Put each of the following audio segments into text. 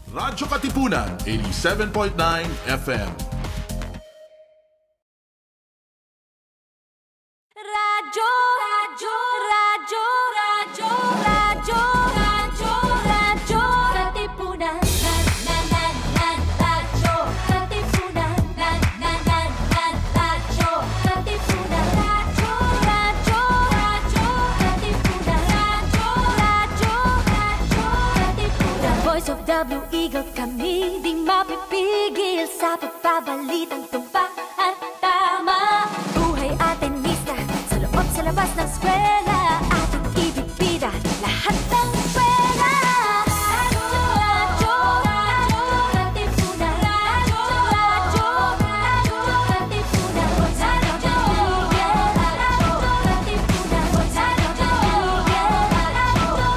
Radyo Katipunan, 87.9 FM. Radyo, radyo, radyo, radyo, radyo, radyo, radyo, Katipunan, radyo, Katipunan, radyo, Katipunan, radyo, radyo, radyo, Katipunan, radyo, Katipunan. The voice of the Eagle, kami di mapipigil sa pagbabalitang tumpak at tama. Buhay Atenista, sa loob sa labas ng eskwela, ating ibibida lahat ng eskwela. Radyo, radyo, Katipunan, radyo, radyo, Katipunan, radyo, Katipunan,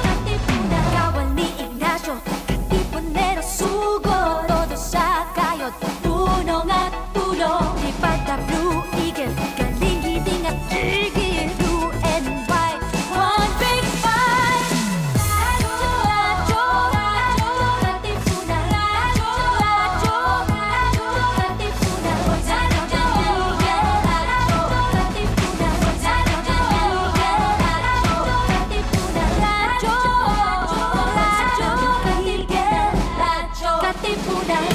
Katipunan. Kawal ni Ignacio, Katipunero sugo, todo sa kayod, tunong at tulong. Lipad na Blue Eagle, galing hiding at gigil, blue and white, one big fight. Radyo, radyo, Katipunan, radyo, radyo, Katipunan, radyo, Katipunan.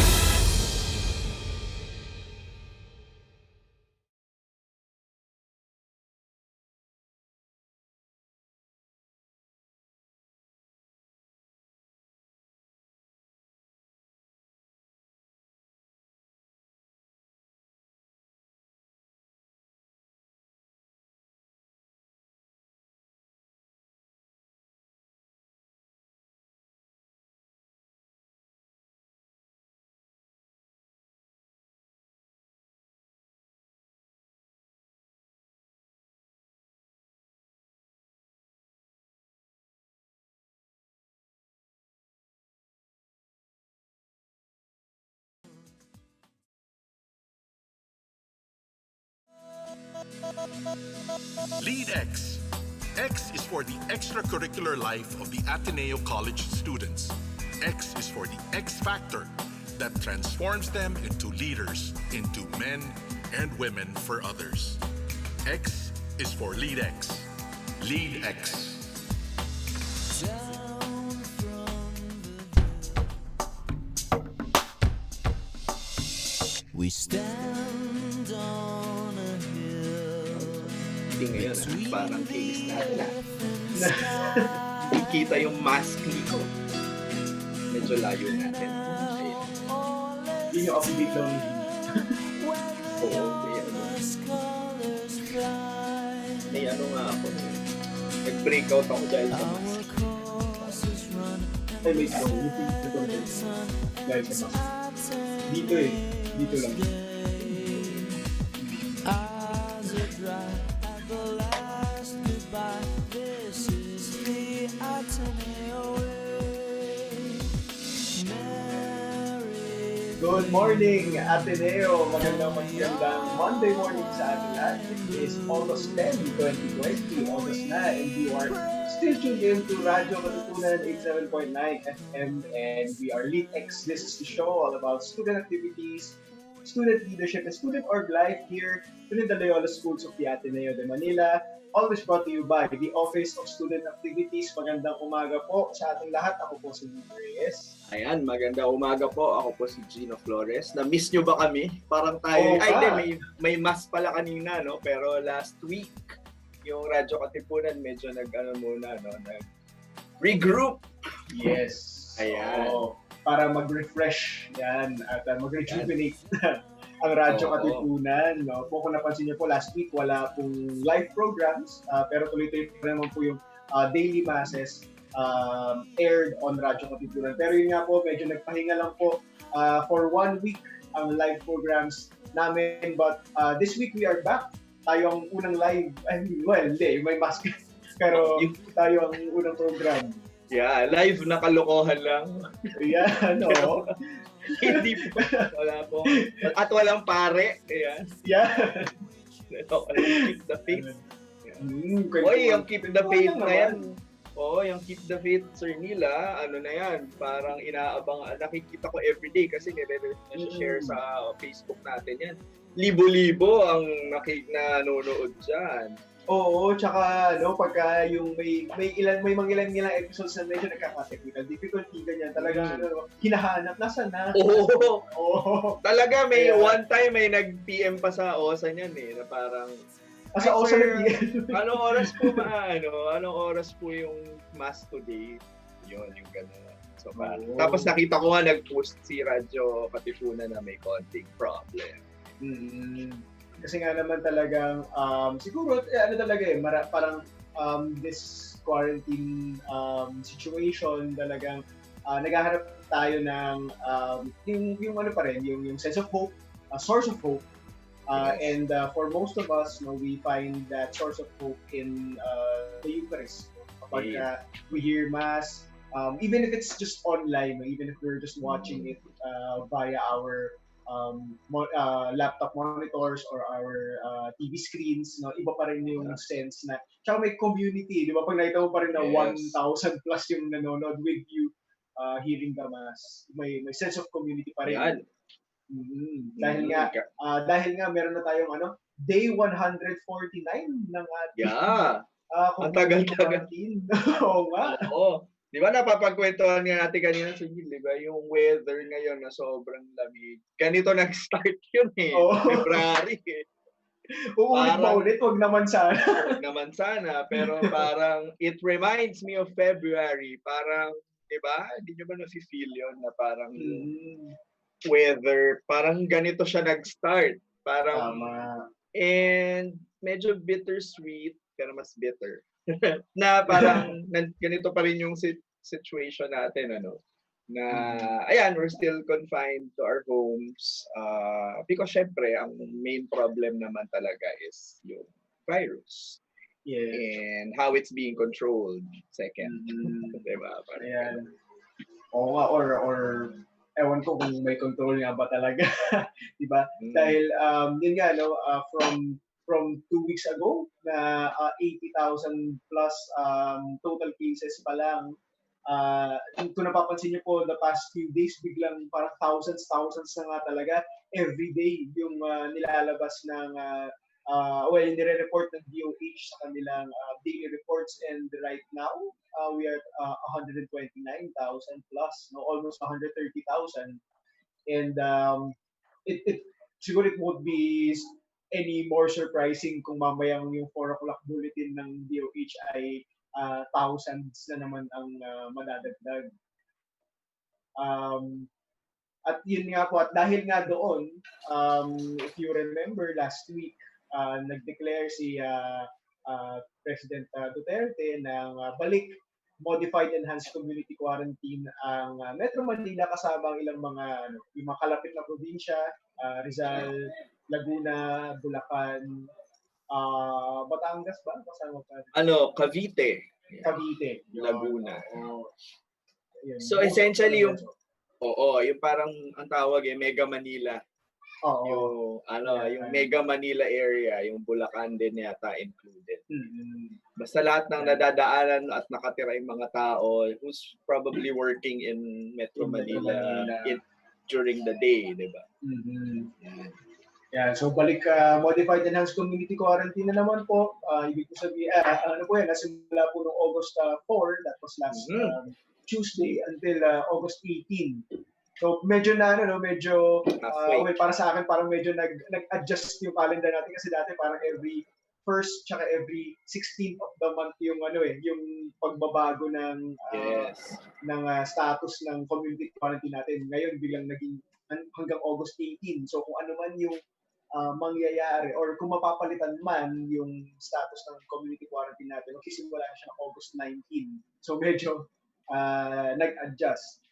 LeadX. X is for the extracurricular life of the Ateneo College students. X is for the X factor that transforms them into leaders, into men and women for others. X is for LeadX. LeadX. We stand on a hill. Hindi ngayon, parang case natin na ikita yung mask ni ko. Medyo layo natin. Ayun. Hindi nyo update lang ni Oo, may ano nga ako. Nag-breakout ako dahil sa mask. Ay, wait lang. Dito rin. Dahil sa mask. Dito eh. Dito lang. As a drive at the last goodbye. This is the Ateneo way. Mary. Good morning, Ateneo. Magandang Monday morning sa ating lahat. It is August 10, 2020. August na, and you are still tuned in to Radyo Katipunan 87.9 FM, and we are LeadX. This is the show all about student activities, student leadership, and student org life here within the Loyola Schools of the Ateneo de Manila. Always brought to you by the Office of Student Activities. Magandang umaga po sa ating lahat. Ako po si Gino Reyes. Ayan, maganda umaga po. Ako po si Gino Flores. Na-miss nyo ba kami? Parang tayo, Oo ay ba? hindi, may mask pala kanina, no? Pero last week, yung Radyo Katipunan medyo nag-regroup. Yes. Ayan. Oo. Para mag-refresh yan at mag-rejuvenate ang Radyo Oo. Katipunan. No? Kung napansin niyo po, last week wala pong live programs, pero tuloy-tuloy pa naman po yung daily masses aired on Radyo Katipunan. Pero yun nga po, medyo nagpahinga lang po for 1 week ang live programs namin. But this week we are back. Tayo ang unang live, hindi, may mask. Pero tayo ang unang program. Yeah, live na kalokohan lang. Yan, no? Hindi po. Wala po. At walang pare. Ayan. Yan. Ito, keep the faith. Mm, Uy, yung keep the faith na yan. Oo, yung Keep the Faith, Sir Nila, ano na yan, parang inaabang, nakikita ko everyday kasi nire-share sa Facebook natin yan. Libo-libo ang nanonood dyan. Oo, tsaka pagka yung may mga ilang episodes na medyo nagkaka-technical difficulty, ganyan, talaga hinahanap, nasaan na? Oo. Talaga may one time may nag-PM pa sa Osa niyan na parang Sa Osa anong oras po anong oras po yung mass today? Yun, yung gano'n. So, tapos nakita ko nga nag-post si Radyo Katipunan na may konting problem. Kasi nga naman talagang siguro talaga parang this quarantine situation talagang naghahanap tayo ng yung ano pa rin, yung sense of hope, source of hope. And for most of us, we find that source of hope in the Eucharist. Kapag we hear Mass, even if it's just online, even if we're just watching it via our laptop monitors or our TV screens, iba pa rin yung sense na, tsaka may community, di ba? Pag nakita mo pa rin na 1,000 plus yung nanonood with you hearing the Mass, may sense of community pa rin. Yan. Dahil nga meron na tayong day 149 ng ating ang tagal-tagal. Oo nga. Oo. Di ba napapagkwentuhan nga natin kanina sa Gil, di ba? Yung weather ngayon na sobrang lamig. Ganito nag-start yun February Uulit, wag naman sana. Wag naman sana. Pero parang it reminds me of February. Parang, di ba? Hindi nyo ba nafe-feel yun na parang weather, parang ganito siya nag-start. Parang, and medyo bittersweet, pero mas bitter. Na parang ganito pa rin yung situation natin, na ayan, we're still confined to our homes because syempre ang main problem naman talaga is yung virus. And how it's being controlled second. Diba? Ayan. Oo nga, or ewan ko kung may control nga ba talaga. Diba? Dahil yun nga, from 2 weeks ago na 80,000 plus total cases pa lang. Kung napapansin niyo po, the past few days, biglang parang thousands na nga talaga every day yung nilalabas ng nire-report ng DOH sa kanilang daily reports, and right now we are 129,000 plus, almost 130,000, and siguro it won't be any more surprising kung mamayang yung 4 o'clock bulletin ng DOH ay thousands na naman ang madadagdag. At yun nga po, at dahil nga doon, if you remember last week, nag-declare si President Duterte ng balik modified enhanced community quarantine ang Metro Manila kasama ang ilang mga yung mga kalapit na probinsya, Rizal, Laguna, Bulacan, Batangas ba? Kasama pa. Cavite. Laguna. So essentially yung parang ang tawag Mega Manila. Yung Mega Manila area, yung Bulacan din yata included. Basta lahat ng nadadaanan at nakatira yung mga tao who's probably working in Metro Manila during the day, di ba? Yeah, so balik modified enhanced community quarantine na naman po. Ibig sabihin, nasimula po noong August 4, that was last Tuesday, until August 18. So medyo para sa akin parang medyo nag-adjust yung calendar natin, kasi dati parang every first tsaka every 16th of the month yung yung pagbabago ng status ng community quarantine natin. Ngayon biglang naging hanggang August 18. So kung ano man yung mangyayari or kung mapapalitan man yung status ng community quarantine natin, magsisimula na siya ng August 19. So medyo nag-adjust.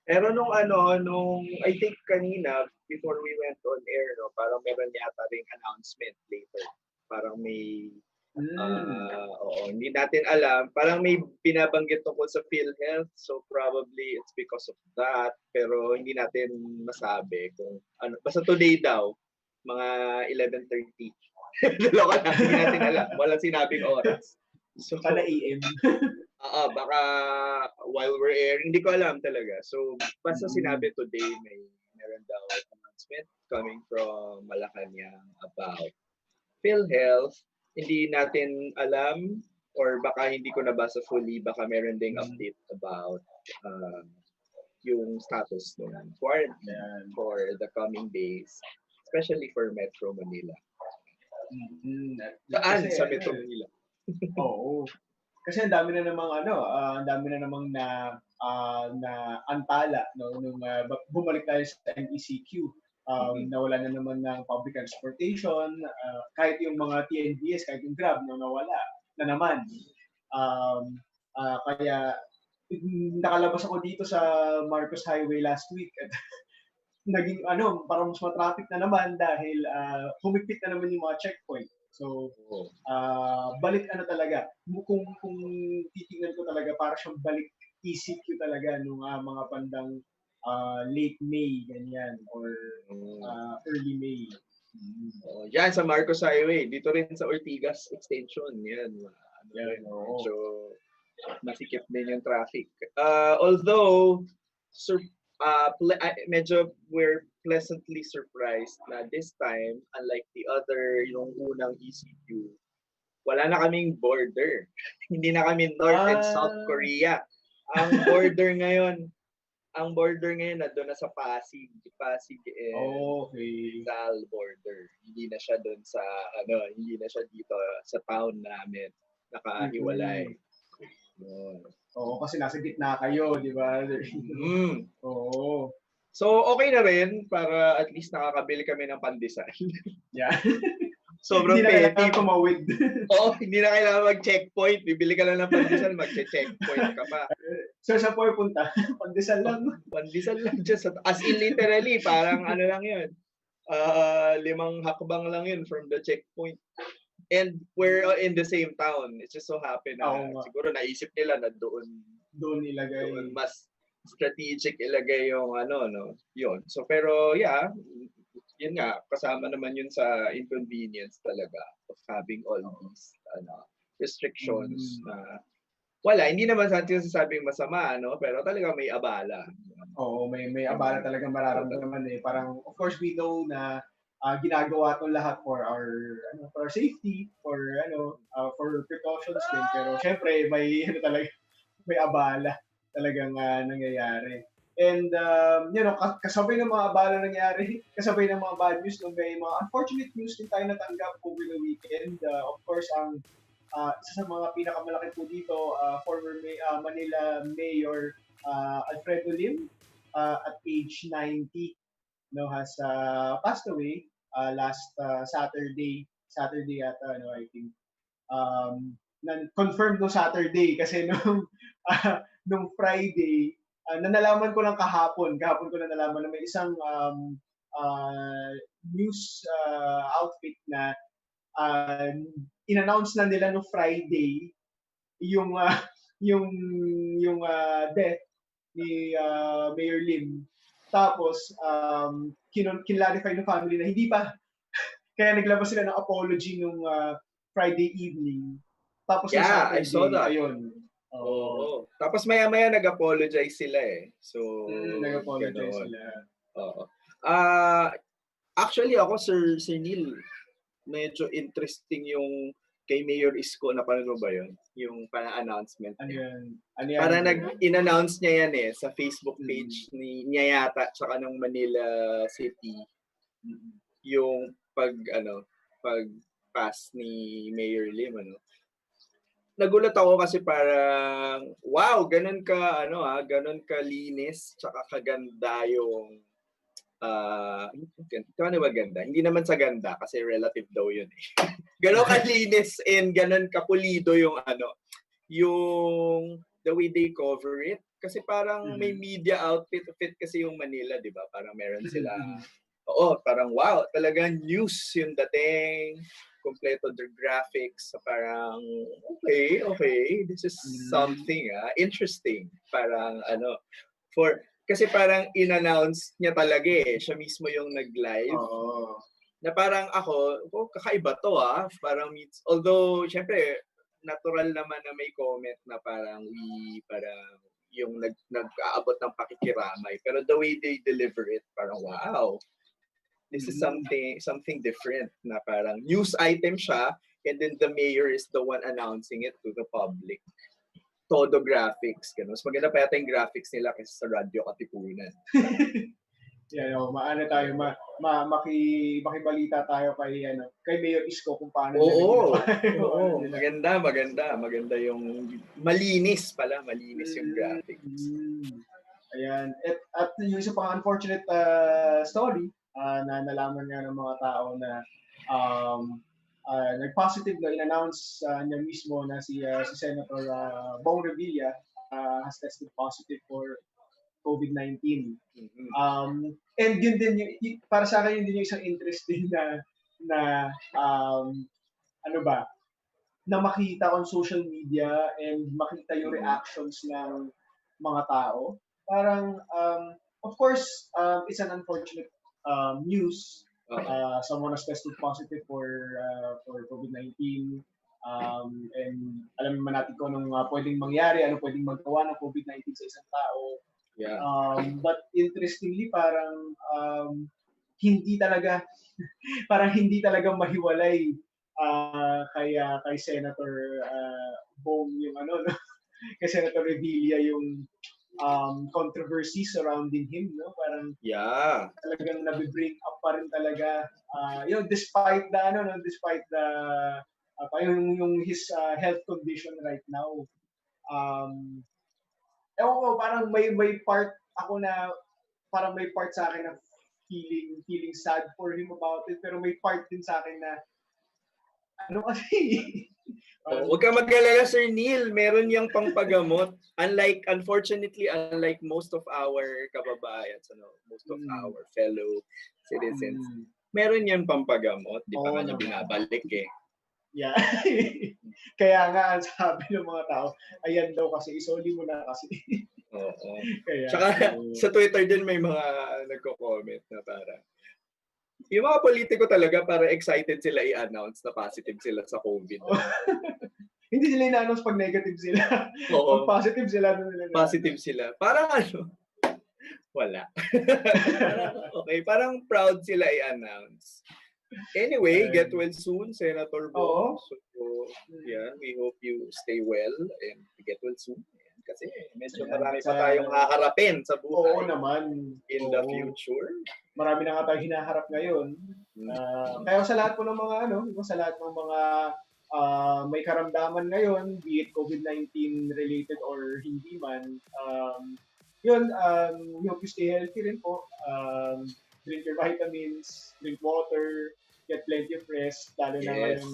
Pero nung I think kanina before we went on air, parang meron yata ring announcement later. Parang may hindi natin alam. Parang may binabanggit tungkol sa PhilHealth, so probably it's because of that. Pero hindi natin masabi kung ano. Basta today daw, mga 11:30 Dalawa na, hindi natin alam. Walang sinabing oras. So, Sana AM. baka while we're airing, hindi ko alam talaga. So, basta sinabi today, meron daw announcement coming from Malacanang about PhilHealth. Hindi natin alam or baka hindi ko nabasa fully, baka meron ding update about yung status ng quarantine for the coming days, especially for Metro Manila. Saan sa Metro Manila? Oo. Kasi ang dami na namang ang dami na namang na antala nung bumalik tayo sa MECQ. Nawala na naman ng public transportation, kahit yung mga TNBS, kahit yung Grab nawala na naman. Kaya nakalabas ako dito sa Marcos Highway last week at naging parang mas traffic na naman dahil humigpit na naman yung mga checkpoint. So, balik talaga. Kung titingnan ko talaga, para siyang balik ECQ talaga nung mga bandang late May, ganyan, or early May. Yan sa Marcos Highway. Dito rin sa Ortigas Extension. Yan. Medyo masikip din yung traffic. Although, medyo we're pleasantly surprised na this time, unlike the other, yung unang ECQ, wala na kaming border. Hindi na kami North and South Korea. Ang border ngayon na doon na sa Pasig and Rizal border. Hindi na siya doon sa hindi na siya dito sa town namin nakahiwalay. Oo, kasi nasa gitna kayo, di ba? Oo. So, okay na rin para at least nakakabili kami ng pandesal. Yeah. Sobrang hindi na petty. kailangan tumawid. Oo, hindi na kailangan mag-checkpoint. Bibili ka lang ng pandesal, mag-checkpoint ka pa. So, saan po punta? Pandesal lang. Pandesal lang. Just, as in literally, parang lang yun. 5 hakbang lang yun from the checkpoint. And we're in the same town. It just so happened na siguro naisip nila na doon ilagay. Doon mas strategic ilagay yung yun. So pero yeah, yun nga, kasama naman yun sa inconvenience talaga of having all these restrictions na wala, hindi naman sa atin sasabing masama, pero talaga may abala. Oo, may abala talaga mararamdaman eh. Parang, of course, we know na ginagawa itong lahat for our safety, for precautions din. Pero syempre, may abala talagang nangyayari. And, kasabay ng mga abala nangyayari, kasabay ng mga bad news, may mga unfortunate news din tayo natanggap over the weekend. Of course, isa sa mga pinakamalaki po dito, former Manila Mayor Alfredo Lim, at age 90, has passed away last Saturday yata, I think. Confirmed no Saturday kasi nung Friday, nalaman ko lang kahapon ko na nalaman na may isang news outfit na in-announce na nila no Friday yung death ni Mayor Lim. Tapos kinlarify ng family na hindi pa. Kaya naglabas sila ng apology nung Friday evening. Tapos yeah, I saw that. Ayun. Oo. Tapos maya-maya nag-apologize sila eh. So, nag-apologize sila. Oo. Actually ako, Sir Neil, medyo interesting yung kay Mayor Isko, napanood mo ba yun? Yung announcement niya. Para in-announce niya yan eh sa Facebook page niya yata tsaka ng Manila City. Yung pag-pass ni Mayor Lim, Nagulat ako kasi parang wow, ganun ka linis tsaka kaganda yung ba ganda? Hindi naman sa ganda kasi relative daw yun eh. Ganon kalinis and ganon kapulido yung yung the way they cover it. Kasi parang may media outfit kasi yung Manila, di ba? Parang meron sila, parang wow, talagang news yung dating, kompleto the graphics, parang okay, this is something interesting. Parang kasi parang in-announce niya talaga eh. Siya mismo yung nag-live. Na parang ako, oh, kakaiba to parang although syempre natural naman na may comment na parang parang yung nag-aabot ng pakikiramay, pero the way they deliver it, parang wow, this is something different, na parang news item siya, and then the mayor is the one announcing it to the public. Todo graphics, gano'n. Mas maganda pa yata yung graphics nila kaysa sa Radyo Katipunan. Maano tayo, makibalita tayo kay Mayor Isko kung paano Oo, maganda yung malinis yung graphics. Ayan. At yung isa pang unfortunate story na nalaman nga ng mga tao na nag-positive na in-announce niya mismo na si Senator Bong Revilla has tested positive for COVID-19. And yun din para sa akin, yun din yung isang interesting na na makita on social media and makita yung reactions ng mga tao. Parang of course it's an unfortunate news. Someone has tested positive for COVID-19. And alam naman natin kung anong pwedeng mangyari, ano pwedeng magawa ng COVID-19 sa isang tao. Yeah. But interestingly, parang hindi talaga mahiwalay kay Senator Bong yung kay Senator Revilla yung controversy surrounding him, no? Parang talagang nabibring up pa rin talaga despite yung his health condition right now. Ewan ko, parang may part ako na parang may part sa akin na feeling sad for him about it, pero may part din sa akin na Huwag ka mag-alala, Sir Neil. Meron yung pangpagamot. Unfortunately, unlike most of our kababayans, most of our fellow citizens, meron yung pampagamot. Di pa nga niya binabalik eh. Yeah. Kaya nga, ang sabi ng mga tao, ayan daw kasi, isoli mo na kasi. Oo. Tsaka sa Twitter din may mga nagko-comment na parang, yung mga politiko talaga para excited sila i-announce na positive sila sa COVID. Hindi sila i-announce pag negative sila. Oo. Pag positive sila. Positive sila. Parang wala. Okay, parang proud sila i-announce. Anyway, get well soon, Senator Bong. So, yeah, we hope you stay well and get well soon. Kasi medyo marami pa tayong haharapin sa buhay. Oo naman. In the future. Marami na nga tayong hinaharap ngayon. Kaya sa lahat po ng mga sa lahat ng mga may karamdaman ngayon, be it COVID-19 related or hindi man, we hope you stay healthy rin po. Drink your vitamins, drink water, get plenty of rest, lalo na ngayon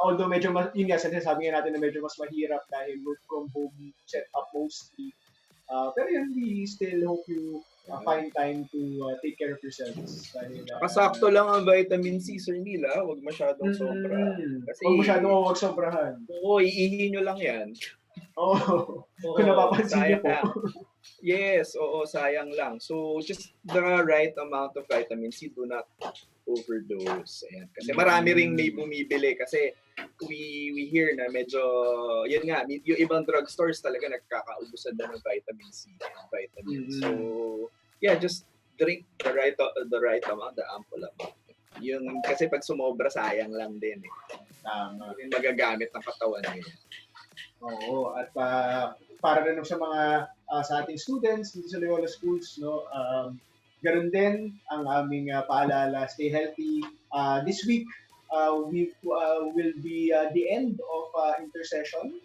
although medyo yun nga, sinasabi nga natin na medyo mas mahirap dahil work from home set up mostly. Pero yun, we still hope you find time to take care of yourselves. Kasakto lang ang vitamin C, Sir Neil, huwag masyadong sobra. Kasi, huwag sobrahan. Oo, iihin nyo lang yan. Kung napapansin niyo po. Yes, sayang lang. So, just the right amount of vitamin C, do not overdose. Ayan. Kasi marami ring may bumibili kasi we hear na medyo, yun nga, yung ibang drugstores talaga nagkakaubusan na ng vitamin C. So, yeah, just drink the right amount, the ample amount. Yung, kasi pag sumobra, sayang lang din eh. Tama. Yung magagamit ng katawan niya. Oo, at para rin sa mga sa ating students dito sa Loyola Schools, no, ganun din ang aming paalala, stay healthy. This week, we will be the end of intercession.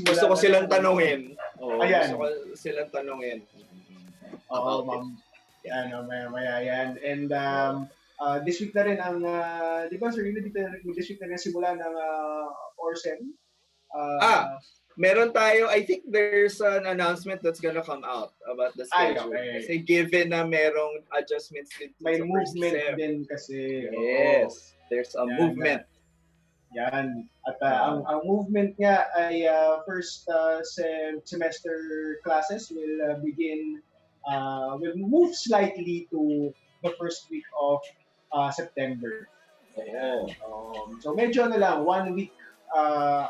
Gusto ko silang tanungin. Ayan. Gusto ko silang tanungin. Oo, ma'am. Maya yan. And this week na rin ang, di ba, Sir, this week na rin simula ng ORSEM. Meron tayo, I think there's an announcement that's gonna come out about the schedule. Kasi given na merong adjustments dito may sa movement first din kasi. Yes, there's a movement. Yan. At ang movement nga ay first semester classes will begin will move slightly to the first week of September. Ayan. So medyo na lang, 1 week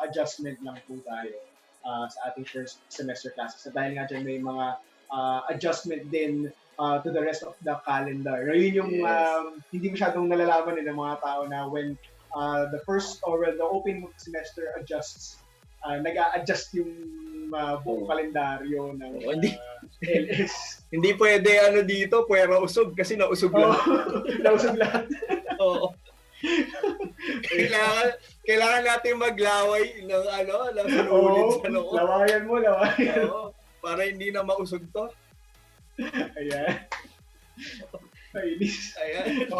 adjustment lang po tayo sa ating first semester classes. Dahil nga dyan may mga adjustment din to the rest of the calendar. Yun yung hindi masyadong nalalaman ng mga tao na when the first or when the open semester adjusts, nag-a-adjust yung buong kalendaryo ng LS. Hindi pwede dito, puwera usog kasi nausog lahat. Nausog lahat. Oo. Kailangan natin maglaway ng ng sunulit sa loob. Lawayan mo. Oo, para hindi na mausog to. Ayan. Kainis. Ayan.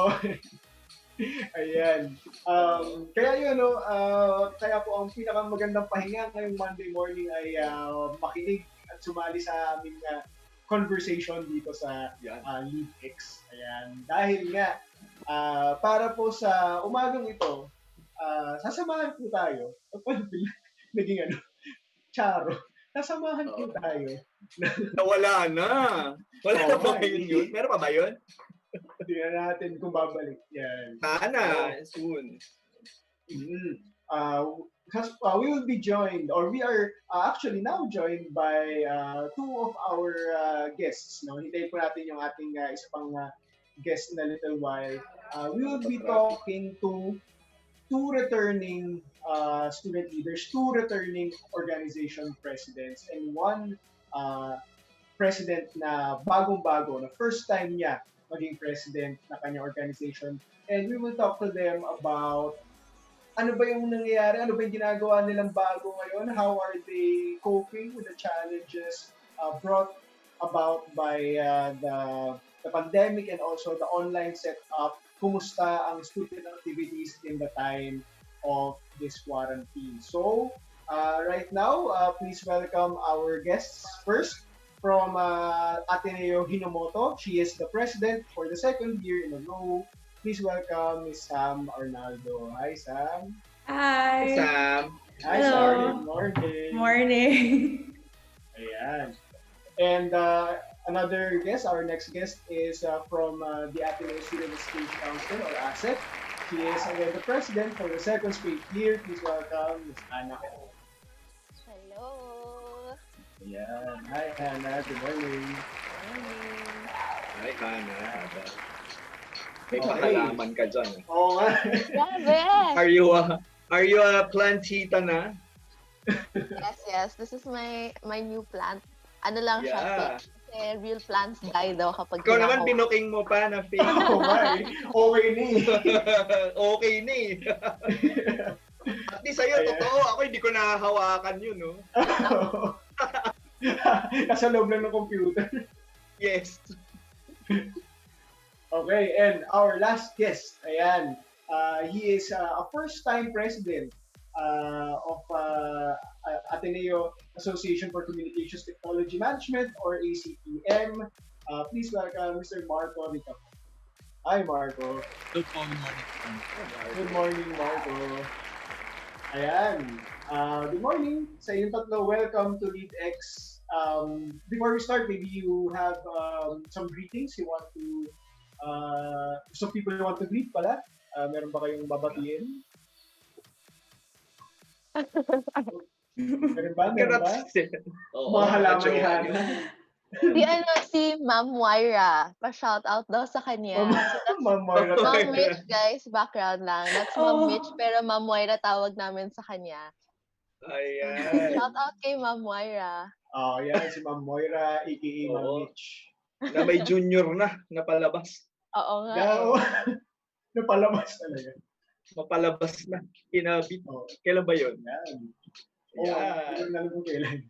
Ayan. Kaya yun, kaya po ang pinakamagandang pahinga ngayong Monday morning ay makinig at sumali sa aming conversation dito sa LeadX. Ayan. Dahil nga, para po sa umagang ito, sasamahan po tayo. Naging Charo. Sasamahan po tayo. Nawala na. Wala na ba yun? Meron pa ba yun? Tingnan natin kung babalik. Yan. Sana. Soon. We will be joined, or we are actually now joined by two of our guests. No? Hintayin po natin yung ating isa pang guest na little while. We will be talking to two returning student leaders, two returning organization presidents, and one president na bagong-bago, na first time niya maging president na kanyang organization. And we will talk to them about ano ba yung nangyayari, ano ba yung ginagawa nilang bago ngayon, how are they coping with the challenges brought about by the pandemic and also the online setup. Kumusta ang student activities in the time of this quarantine. So, right now, please welcome our guests. First, from Ateneo Hinomoto. She is the president for the second year in a row. Please welcome Ms. Sam Arnaldo. Hi, Sam. Hi. Sam. Hi, Hello. Sam. Good morning. Morning. Ayan. And another guest, our next guest is from the Ateneo Student Exchange Council, or ACT. She is again the president for the second straight year. Please welcome Ms. Anna. Hello. Ayan. Hi, Hannah. Good morning. Ay, Hannah. May Okay. pakalaman ka dyan. Oo nga. Grabe. Are you a plantita na? Yes. This is my new plant. Ano lang siya, Yeah. fake. Kasi real plants die daw kapag Ikaw naman, kinakaw. pinuking mo pa na fake. Oh my. Okay ni. Okay ni. At least sa'yo, Ayan. totoo. Ako hindi ko nahahawakan yun, no? Nasa loob lang ng computer. Yes. Okay, and our last guest, ayan, he is a first-time president of Ateneo Association for Communications Technology Management, or ACTM. Please welcome Mr. Marco Ricafort. Hi, Marco. Good morning. Good morning, Marco. Ayan. Good morning sa inyong tatlo. Welcome to LeadX. Before we start, maybe you have some greetings you want to some people you want to greet pala. Meron ba kayong babatiin? Meron ba? Oo, Mga halaman medyo, ni Hannah. Si Ma'am Moira. Pa-shout out daw sa kanya. Ma'am Moira. Ma'am Mitch, guys, background lang. That's Ma'am Mitch, pero Ma'am Moira tawag namin sa kanya. Ayan. Shout out kay Ma'am Moira. Yan si Ma'am Moira, aka Ma'am Oo. Mitch. Na may junior na napalabas. Oo nga. Oo. Napalabas talaga. Mapalabas na. Kinabit. Oh, Kailan ba yun? yan. Yan. Hindi lang kung kailan.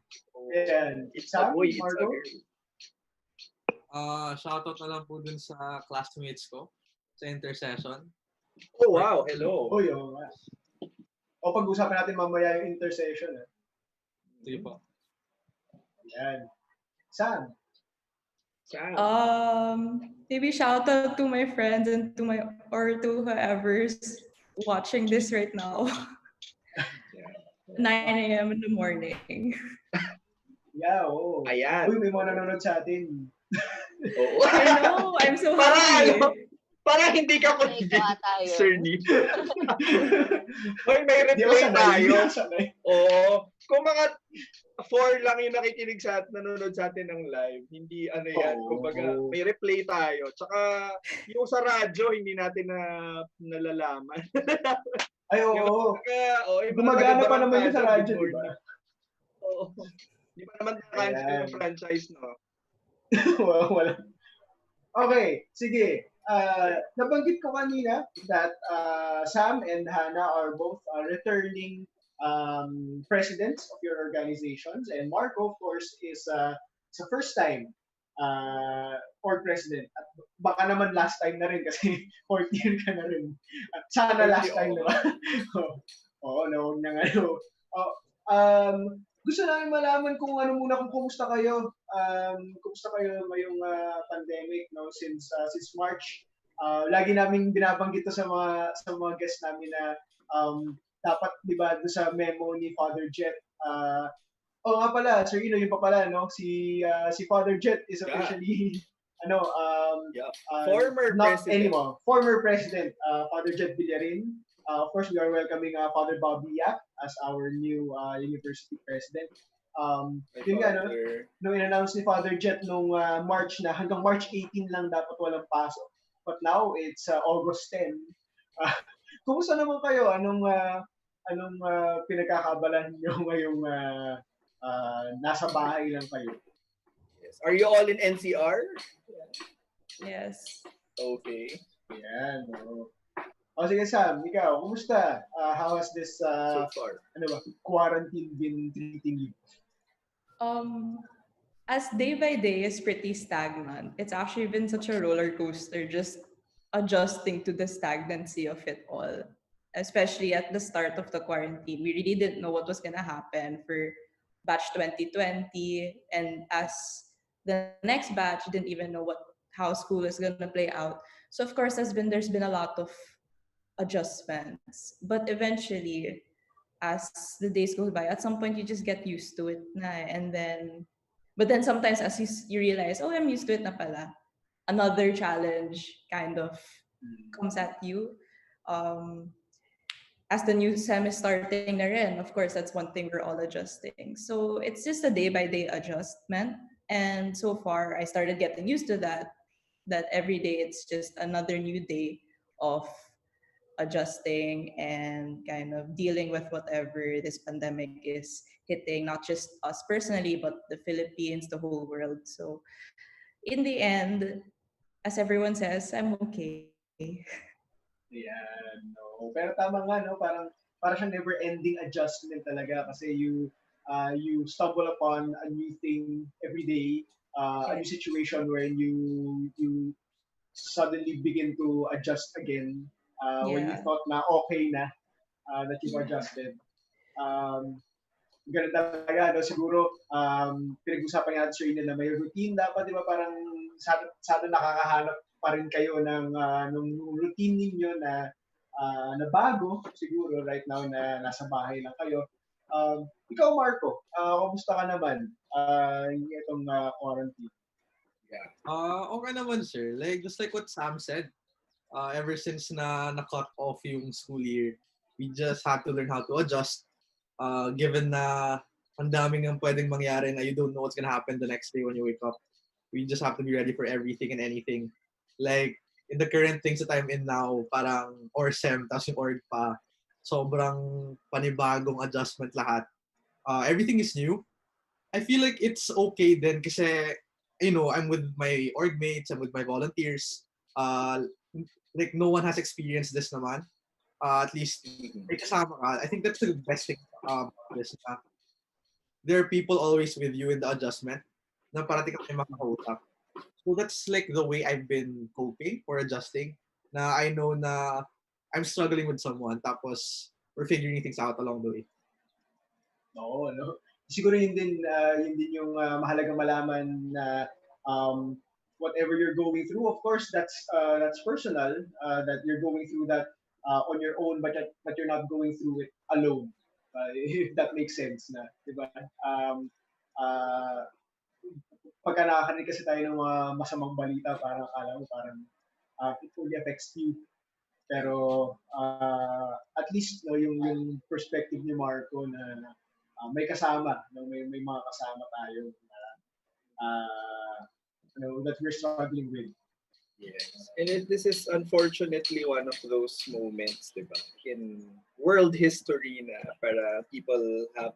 Yan. It's a boy, it's a Marco? girl. Shoutout na lang po dun sa classmates ko sa intercession. Oh, wow. Hello. Uy, oo nga. O pag-usapan natin mamaya yung intercession. Sige po. Yan. Sam. Sam. Maybe shout out to my friends and to whoever's watching this right now. 9 a.m. in the morning. Yeah, oo. Ayan. Uy, may mga nanonood sa atin. Oo. I know, I'm so Para happy. para hindi ka Sanay ko convinced, ata Sir yun. Nick. Hoy, may Di ako replay sanay. tayo. Di ako sanay. Oo. Kung mga 4 lang yung nakikinig nanonood sa atin ng live, hindi ano yan. Kumbaga, Oo. may replay tayo. Tsaka, yung sa radyo, hindi natin nalalaman. Ay, Yung oo. yung mga Gumagana pa naman yun sa taga-barangkada, radyo, good di ba? morning. Oo. Di pa naman na-cancel Ayan. yung franchise, no? Wala. Okay, sige. Nabanggit ko kanina that Sam and Hannah are both returning presidents of your organizations, and Marco, of course, is a first time org president. At baka naman last time na rin kasi fourth year ka na rin. At sana last time, di ba? Oo, no, na ano. Oh, gusto namin malaman kung ano muna, kung kumusta kayo. Kumusta kayo ngayong pandemic, no, since March. Lagi naming binabanggit to sa mga guests namin na dapat, 'di ba, do sa memo ni Father Jet, nga pala, Sir Ino, yung pa pala, no, si Father Jet is officially ano, Former not president. anymore, former president, Father Jet Villarin. Of course, we are welcoming Father Bobby Yap as our new university president. Yun nga, no? Nung in-announce ni Father Jet nung March na hanggang March 18 lang dapat walang pasok. But now, it's August 10. Uh, Kumusta naman kayo? Anong pinagkakabalan niyo ngayong nasa bahay lang kayo? Yes. Are you all in NCR? Yes. Okay. Yan. Sige, Sam, ikaw, kumusta? How has this So far. quarantine been treating you? As day by day is pretty stagnant, it's actually been such a roller coaster just adjusting to the stagnancy of it all. Especially at the start of the quarantine, we really didn't know what was gonna happen for batch 2020, and as the next batch didn't even know how school is gonna play out. So of course, there's been a lot of adjustments, but eventually, as the days go by, at some point you just get used to it na, and then but then sometimes as you realize, oh, I'm used to it na pala, another challenge kind of comes at you. As the new sem is starting na rin, of course, that's one thing we're all adjusting. So it's just a day by day adjustment. And so far, I started getting used to that every day it's just another new day of adjusting and kind of dealing with whatever this pandemic is hitting, not just us personally, but the Philippines, the whole world. So in the end, as everyone says, I'm okay. Yan, no. Pero tama nga, no, parang siyang never-ending adjustment talaga kasi you stumble upon a new thing every day, a new situation where you suddenly begin to adjust again when you Yeah. thought na okay na that you've adjusted. Ganun talaga, no? Siguro, pinag-usapan natin sa inyo na may routine dapat, di ba, parang sana nakakahanap pa rin kayo ng routine ninyo na bago, siguro, right now na nasa bahay lang kayo. Ikaw, Marco, kumusta ka naman itong quarantine? Okay naman, sir. Like, just like what Sam said, ever since na-cut off yung school year, we just had to learn how to adjust. Given na ang daming ang pwedeng mangyari na you don't know what's gonna happen the next day when you wake up. We just have to be ready for everything and anything. Like, in the current things that I'm in now, parang or SEM, tapos yung org pa, sobrang panibagong adjustment lahat. Everything is new. I feel like it's okay then kasi, I'm with my org mates, I'm with my volunteers. Like, no one has experienced this naman. At least, may kasama ka. I think that's the best thing. This, there are people always with you in the adjustment na parating ka may makakausap. So that's like the way I've been coping or adjusting. Na I know na I'm struggling with someone tapos we're figuring things out along the way. Oo, no? Siguro yun din yung mahalagang malaman na whatever you're going through, of course, that's personal, that you're going through that on your own, but you're not going through it alone. If that makes sense na, di ba? pagka nakakarinig kasi tayo ng mga masamang balita, parang akala mo parang it fully affects you. Pero at least no, yung perspective ni Marco na may kasama, no, may mga kasama tayo na that we're struggling with. Yes. And this is unfortunately one of those moments, di ba, in world history na para people have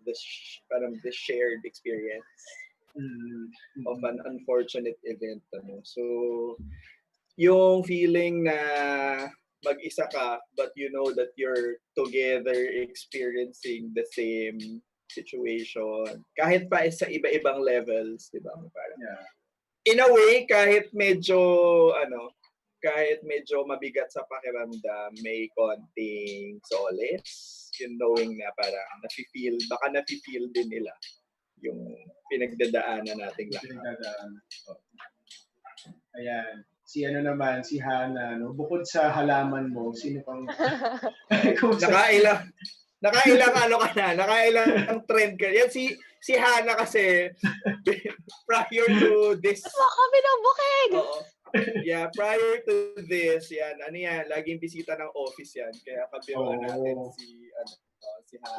parang the shared experience of an unfortunate event. So, yung feeling na mag-isa ka, but you know that you're together experiencing the same situation, kahit pa sa iba-ibang levels, di ba? Parang, in a way, kahit medyo mabigat sa pakiramdam, may konting solace, yung knowing na parang baka nafe-feel din nila yung pinagdadaanan nating lahat. Ayan. Si Hana, no? Bukod sa halaman mo, sino pang... Nakailang trend ka. Yan si Hana kasi prior to this. Baka binabukig! Oo. Yeah, prior to this, yan, laging bisita ng office yan. Kaya kabiruan natin si Hana.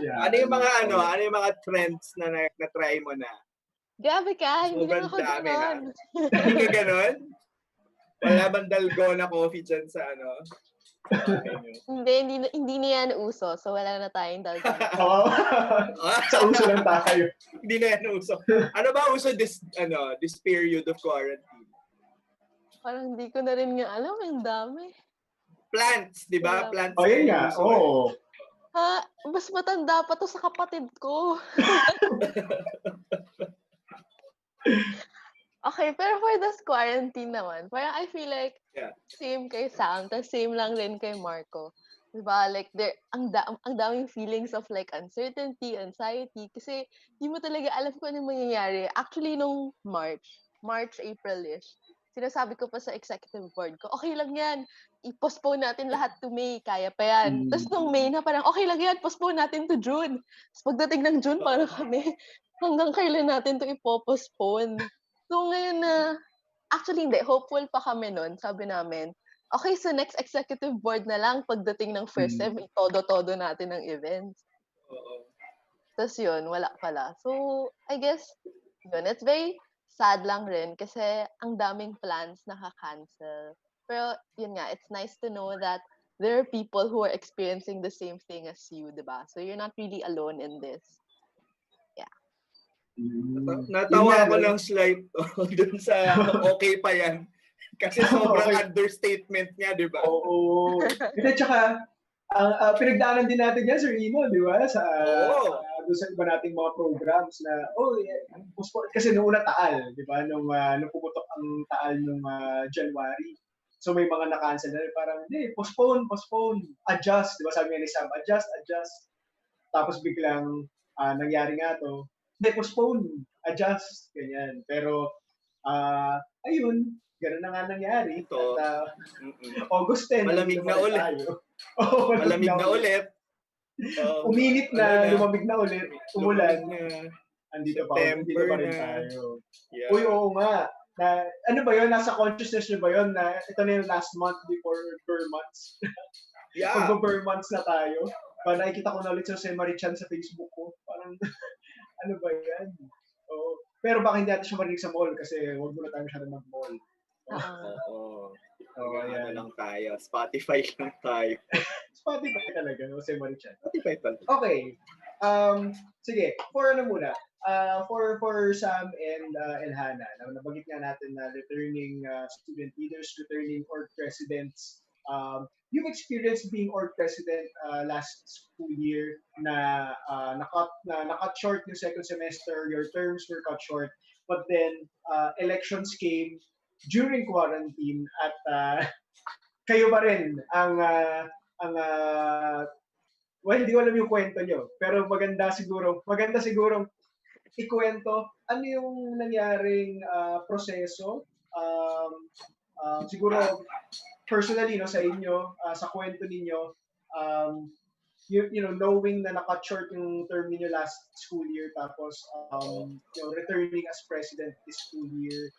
Yeah, ano yung mga trends na na-try mo na? Grabe ka, hindi naman ako dami ganon. Hindi ka ganon? Wala bang dalgona coffee dyan sa Hindi na yan uso, so wala na tayong dalgona. Sa uso lang tayo. Hindi na yan uso. Ano ba uso this period of quarantine? Parang hindi ko na rin nga alam, ang dami. Plants, di ba? Plants. Oh, yun nga. Oo. Ha? Mas matanda pa to sa kapatid ko. Okay, pero for this quarantine naman, parang I feel like same kay Sam, tas same lang rin kay Marco. Diba? Like, ang daming feelings of like uncertainty, anxiety, kasi di mo talaga alam kung ano mangyayari. Actually, nung March, April-ish, sinasabi ko pa sa executive board ko, okay lang yan, i-postpone natin lahat to May, kaya pa yan. Tapos nung May na parang, okay lang yan, postpone natin to June. Tapos pagdating ng June, parang kami, hanggang kailan natin to ipopostpone. So ngayon actually hindi, hopeful pa kami nun, sabi namin, okay, so next executive board na lang, pagdating ng first sem, todo-todo natin ng events. Tapos yun, wala pala. So, I guess, yun, it's very sad lang rin kasi ang daming plans naka-cancel. Pero yun nga, it's nice to know that there are people who are experiencing the same thing as you, diba? So you're not really alone in this. Natawa ako ng slide dun sa okay pa yan. Kasi sobrang understatement niya, di ba? Oo. At saka, pinagdaanan din natin yan, Sir Imo, di ba? Sa iba nating mga programs na, kasi noong una taal, di ba? Nung pumutok ang taal nung January. So may mga na-cancel na parang, hindi, postpone, adjust. Di ba? Sabi nga ni Sam, adjust. Tapos biglang nangyari nga to, hindi, postpone, adjust, ganyan. Pero, ayun, gano'n na nga nangyari. Ito, August 10, malamig na ulit. Malamig na ulit. Uminit na, lumamig na ulit, umulan. Andito pa rin na tayo. Yeah. Uy, oo nga. Ano ba yun? Nasa consciousness nyo ba yun na ito na yung last month before Burr months? Yeah. Pag-Burr months na tayo. Parang nakikita ko na ulit sa Marichan sa Facebook ko. Parang, ano ba yan? Oo. Pero bakit hindi natin siya marinig sa mall? Kasi huwag muna tayo masyadong mag-mall. Ano lang tayo. Spotify lang tayo. Spotify talaga, no? Sa Marichan. Spotify talaga. Okay. Sige. For Sam and Hana, nabanggit nga natin na returning student leaders, returning org presidents. You've experienced being org president last school year na na-cut short yung second semester, your terms were cut short, but then elections came during quarantine at kayo pa rin ang well, hindi ko alam yung kwento nyo, pero maganda siguro ikwento ano yung nangyaring proseso siguro personally, no, sa inyo, sa kwento ninyo, knowing na naka short yung term niyo last school year, tapos returning as president this school year,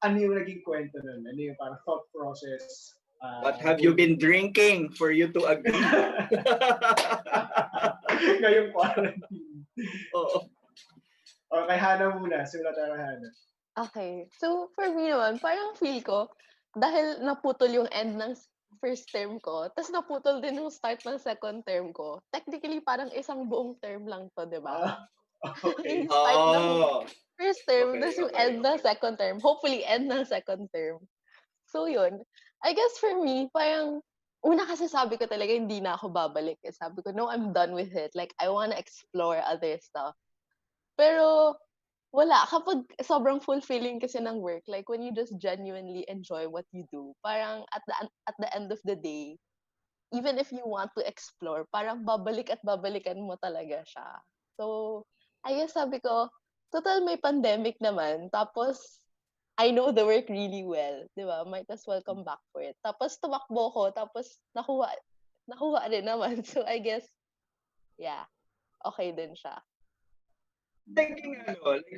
ano yung naging kwento nun? Ano yung parang thought process? What have you been drinking for you to agree? Ngayong quarantine. Oo. Okay, Hana muna. Simula tayo kay Hana. Okay. So, for me naman, parang feel ko, dahil naputol yung end ng first term ko, tapos naputol din yung start ng second term ko, technically parang isang buong term lang to, di ba? Okay. Yung start ng first term, Okay, tapos yung okay, end ng second term. Hopefully, end ng second term. So, yun. I guess for me, parang, una kasi sabi ko talaga, hindi na ako babalik. Sabi ko, no, I'm done with it. Like, I wanna explore other stuff. Pero, wala. Kapag sobrang fulfilling kasi ng work, like, when you just genuinely enjoy what you do, parang at the end of the day, even if you want to explore, parang babalik at babalikan mo talaga siya. So, I guess sabi ko, total may pandemic naman, tapos I know the work really well, di ba? Might as well come back for it. Tapos tumakbo ko, tapos nakuha rin naman. So, I guess, yeah, okay din siya. Like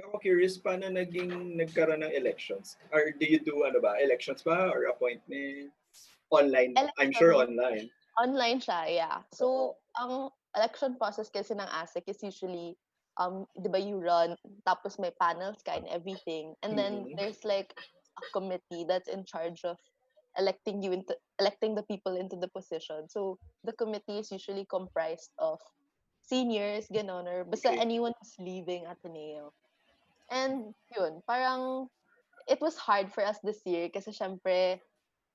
ako curious, paano nagkaroon ng elections? Or do you do elections ba? Or appointment? Online? I'm sure online. Online siya, yeah. So, ang election process kasi ng ASEC is usually, di ba, you run, tapos may panels ka and everything. And then, there's like a committee that's in charge of electing the people into the position. So, the committee is usually comprised of seniors, ganon, or basta anyone who's leaving Ateneo. And, yun, parang, it was hard for us this year kasi syempre,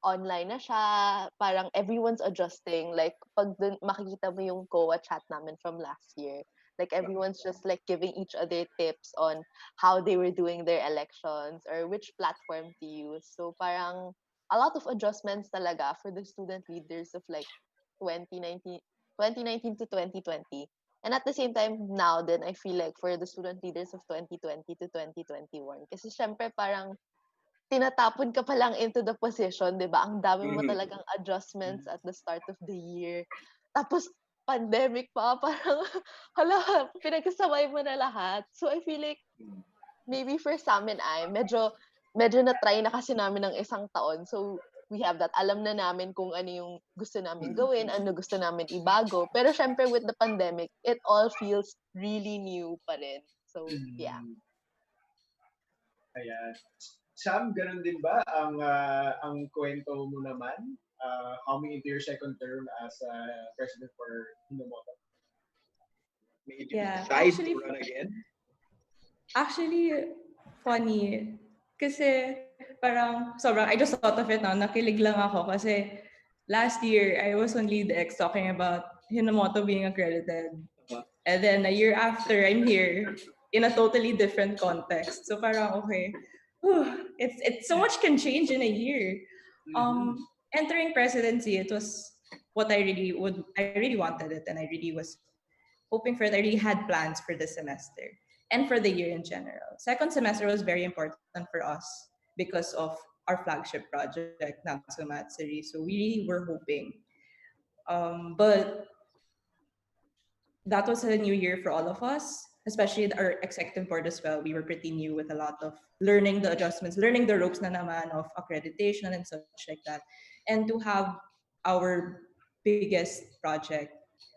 online na siya, parang everyone's adjusting. Like, pag makikita mo yung COA chat namin from last year, like, everyone's just like giving each other tips on how they were doing their elections or which platform to use. So, parang a lot of adjustments talaga for the student leaders of like 2019 to 2020. And at the same time, now then, I feel like for the student leaders of 2020 to 2021, kasi syempre parang tinatapon ka pa lang into the position, 'di ba? Ang dami mo talagang adjustments at the start of the year. Tapos pandemic pa, parang hala, pinagsasabay mo na lahat. So I feel like maybe for sa amin ay medyo na-try na kasi namin ng isang taon. So we have that. Alam na namin kung ano yung gusto namin gawin, ano gusto namin ibago. Pero syempre with the pandemic, it all feels really new pa rin. So yeah. Ayan. Sam, ganun din ba ang kwento mo naman? Coming into your second term as president for Hinomoto? Made you Yeah, decide to run again? Actually, funny. Kasi parang sobrang, I just thought of it now, nakilig lang ako kasi last year, I was on LeadX talking about Hinomoto being accredited. And then a year after, I'm here in a totally different context. So parang, okay, it's so much can change in a year. Entering presidency, it was what I really wanted it, and I really was hoping for it. I really had plans for the semester and for the year in general. Second semester was very important for us because of our flagship project, Nagso Matsuri. So we really were hoping. But that was a new year for all of us, especially our executive board as well. We were pretty new with a lot of learning the adjustments, learning the ropes na naman of accreditation and such like that. And to have our biggest project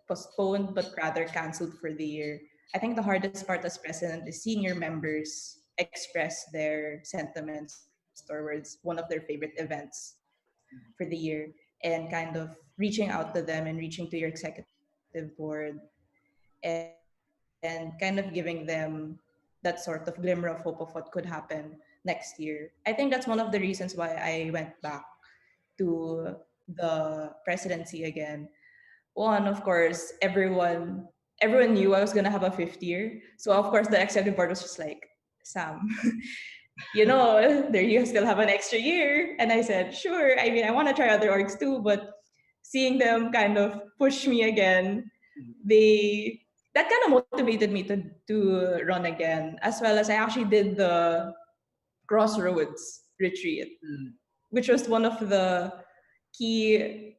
postponed but rather canceled for the year. I think the hardest part as president is seeing your members express their sentiments towards one of their favorite events for the year and kind of reaching out to them and reaching to your executive board and kind of giving them that sort of glimmer of hope of what could happen next year. I think that's one of the reasons why I went back to the presidency again. One, of course, everyone knew I was gonna have a fifth year. So of course the executive board was just like, Sam, there you still have an extra year. And I said, sure. I mean, I want to try other orgs too, but seeing them kind of push me again, they that kind of motivated me to run again, as well as I actually did the Crossroads retreat, which was one of the key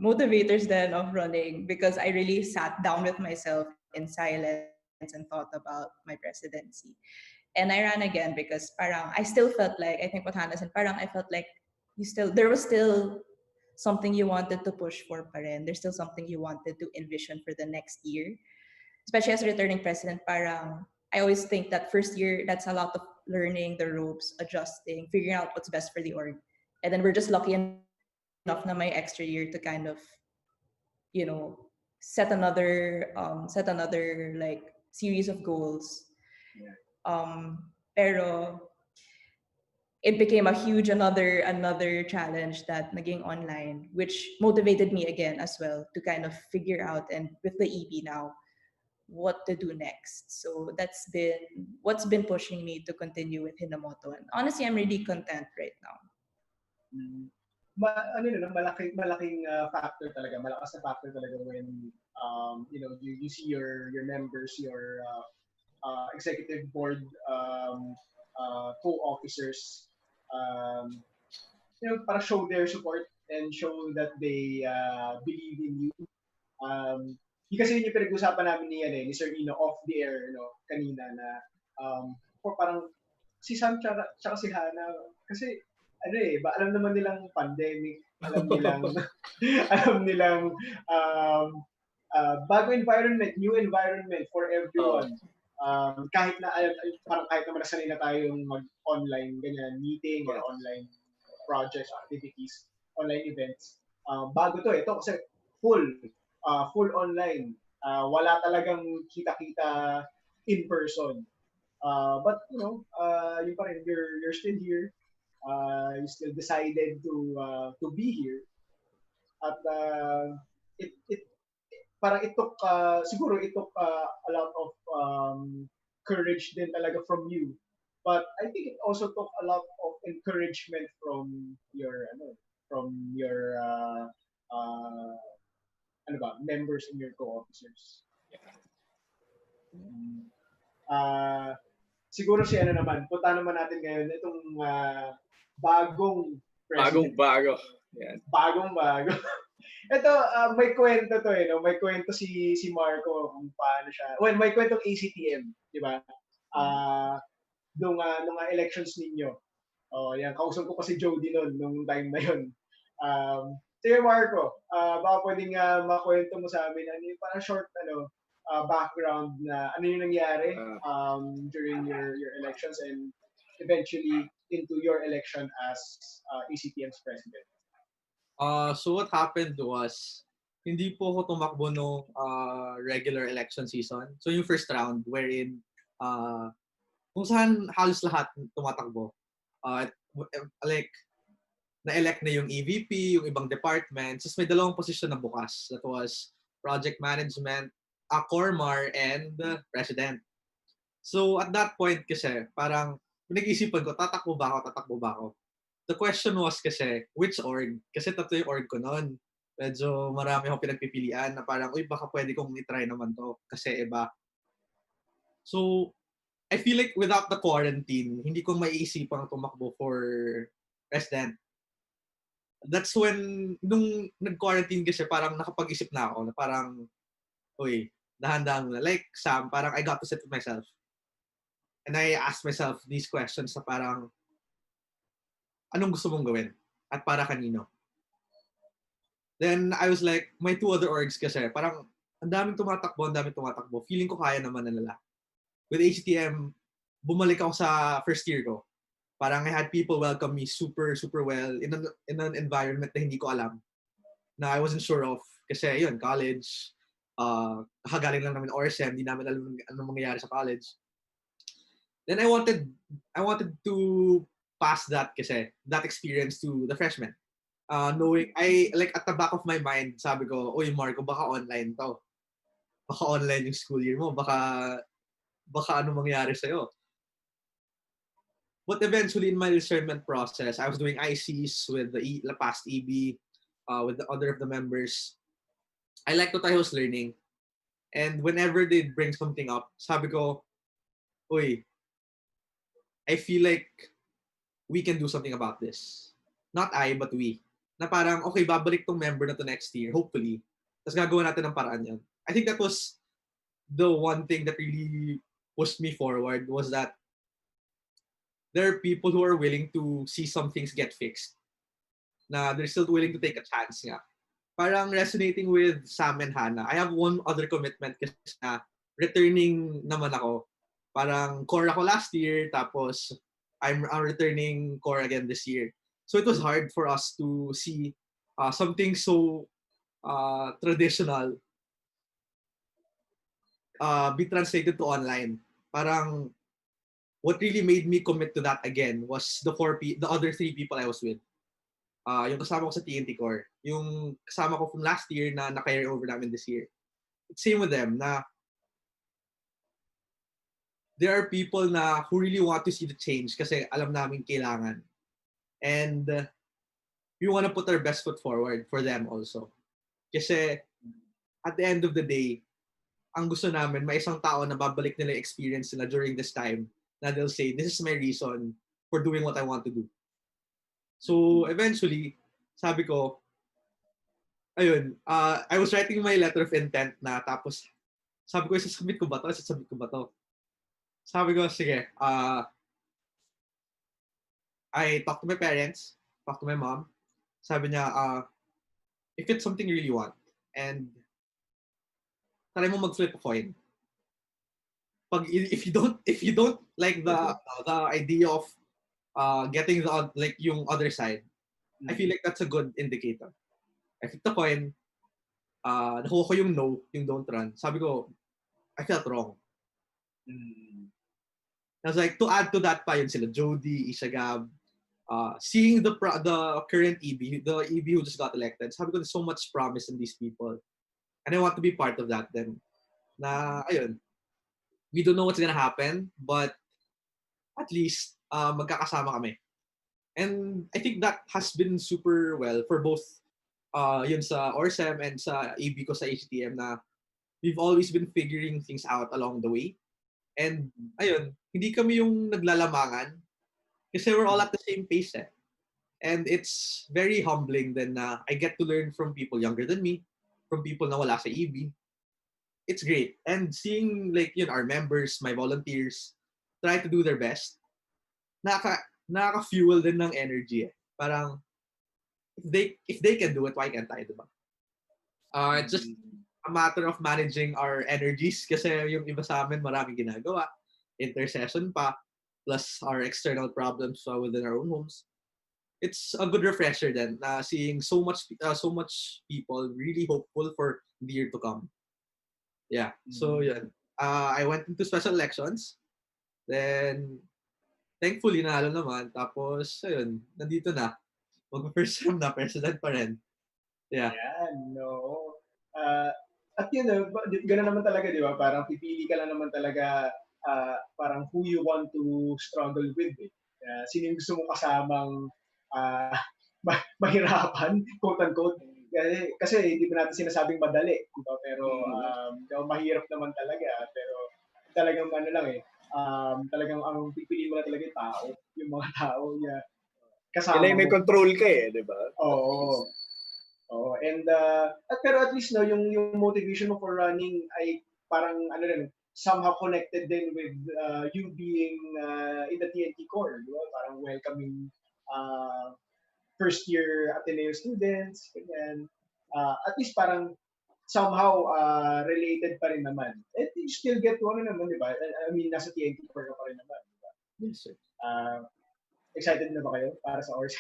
motivators then of running, because I really sat down with myself in silence and thought about my presidency. And I ran again because parang I still felt like, I think what Hannah said, parang I felt like there was still something you wanted to push for pa rin. There's still something you wanted to envision for the next year. Especially as a returning president, parang I always think that first year, that's a lot of learning the ropes, adjusting, figuring out what's best for the org. And then we're just lucky enough na my extra year to kind of, set another like series of goals. Yeah. Pero it became a huge another challenge that naging online, which motivated me again as well to kind of figure out, and with the EB now, what to do next. So that's been what's been pushing me to continue with Hinomoto. And honestly, I'm really content right now. Mm. Ano yun, no? Malaking factor talaga, malakas na factor talaga when you see your members, your executive board co-officers, um, para show their support and show that they believe in you. Kasi yun yung pinag-usapan namin ni Sir Ino off the air, kanina na parang si Sam tsaka si Hana, kasi alam naman nilang pandemic, alam nilang alam nilang bago environment, new environment for everyone. Kahit na parang kahit naman nasanay na tayong mag-online ganyan meeting or online projects, activities, online events. Bago ito kasi full online. Wala talagang kita-kita in person. But yun pa rin, you're still here. You still decided to be here. At it parang siguro it took a lot of courage din talaga from you. But I think it also took a lot of encouragement from your members and your co-officers. Siguro si punta naman natin ngayon itong bagong president. Bagong-bago. Yan. Bagong-bago. Ito, may kwento to no? May kwento si Marco kung paano siya. Well, may kwentong ACTM, di ba? Nung elections ninyo. Yan, kausap ko pa si Jody nung time na yun. Sige Marco, baka pwedeng makwento mo sa amin, parang short background na ano yung nangyari during your elections and eventually into your election as ACTM's president. So what happened was, hindi po ako tumakbo nung regular election season. So yung first round wherein kung saan halos lahat tumatakbo. Like na-elect na yung EVP, yung ibang departments. Tapos may dalawang posisyon na bukas. That was project management, Cormar, and president. So at that point kasi, parang pinag-isipan ko, tatakbo ba ako? The question was kasi, which org? Kasi tatlo yung org ko noon. Medyo marami akong pinagpipilian na parang, baka pwede kong i-try naman to kasi iba. So, I feel like without the quarantine, hindi ko maiisipang tumakbo for president. That's when, nung nag-quarantine kasi, parang nakapag-isip na ako na parang, dahan-dahan muna. Like Sam, parang I got to sit with myself. And I asked myself these questions na parang, anong gusto mong gawin? At para kanino? Then I was like, my two other orgs kasi, parang ang daming tumatakbo. Feeling ko kaya naman na nila. With ACTM, bumalik ako sa first year ko. Parang I had people welcome me super, super well in an environment na hindi ko alam. Na I wasn't sure of. Kasi yun, college, kakagaling lang namin ORSM, hindi namin alam anong mangyayari sa college. Then I wanted to pass that experience to the freshmen. Knowing, like at the back of my mind, sabi ko, Marco, baka online to. Baka online yung school year mo. Baka ano mangyari sa'yo. But eventually, in my discernment process, I was doing ICs with the past EB, with the other of the members. I liked what I was learning. And whenever they bring something up, sabi ko, I feel like we can do something about this. Not I, but we. na parang, okay, babalik tong member na to next year, hopefully. Tapos gagawa natin ng paraan yan. I think that was the one thing that really pushed me forward was that there are people who are willing to see some things get fixed. Na they're still willing to take a chance nga. Parang resonating with Sam and Hannah. I have one other commitment kasi na returning naman ako. Parang core ako last year, tapos I'm returning core again this year. So it was hard for us to see something so traditional be translated to online. Parang what really made me commit to that again was the other 3 people I was with. Yung kasama ko sa TNT Core, yung kasama ko from last year na na-carry over namin this year. It's same with them na there are people na who really want to see the change kasi alam namin kailangan. And we want to put our best foot forward for them also. Kasi at the end of the day, ang gusto namin, may isang tao na babalik nila yung experience nila during this time na they'll say, this is my reason for doing what I want to do. So eventually, sabi ko, ayun, I was writing my letter of intent na tapos sabi ko, isasubmit ko ba to? Isasubmit ko ba to? Sabi ko, sige, I talked to my parents, talked to my mom. Sabi niya, if it's something you really want, and try mo mag-flip a coin. If you don't like the idea of getting yung other side, I feel like that's a good indicator. I flipped the coin, nakuha ko yung no, yung don't run. Sabi ko, I felt wrong. I was like, to add to that pa yun sila, Jody, Ishagab, seeing the current EB, the EB who just got elected, sabi ko, there's so much promise in these people. And I want to be part of that then. Na, ayun, we don't know what's gonna happen, but at least, magkakasama kami. And I think that has been super well for both yun sa ORSEM and sa EB ko sa ACTM na we've always been figuring things out along the way. And ayun, hindi kami yung naglalamangan kasi we're all at the same pace eh. And it's very humbling then na I get to learn from people younger than me, from people na wala sa EB. It's great. And seeing like yun, our members, my volunteers, try to do their best, nakaka-fuel din ng energy eh. Parang, if they can do it, why can't I, diba? It's just a matter of managing our energies kasi yung iba sa amin maraming ginagawa, intercession pa, plus our external problems within our own homes. It's a good refresher then seeing so much people really hopeful for the year to come. Yeah, so yun. I went into special elections, then thankfully nanalo naman, tapos ayun, nandito na. Mag-first term na, president pa rin. Yeah. Yan, no. At yun, gano'n naman talaga, di ba? Parang pipili ka lang naman talaga parang who you want to struggle with. Eh. Sino yung gusto mong kasamang mahirapan, quote-unquote. Kasi hindi ba natin sinasabing madali, di ba? Pero mahirap naman talaga. Pero talagang ano lang eh, talagang ang pipiliin mo na talaga yung tao, yung mga tao niya. Kasama may control ka eh, di ba? Oo. Oh, and pero at least no yung motivation mo for running ay parang ano rin somehow connected din with you being in the TNT core, di ba? Parang welcoming first year Ateneo students, ganyan. At least parang somehow related pa rin naman. And you still get one naman, di ba? I mean, nasa TNT core ka pa rin naman, di ba? Yes, sir. Excited na ba kayo para sa ORS?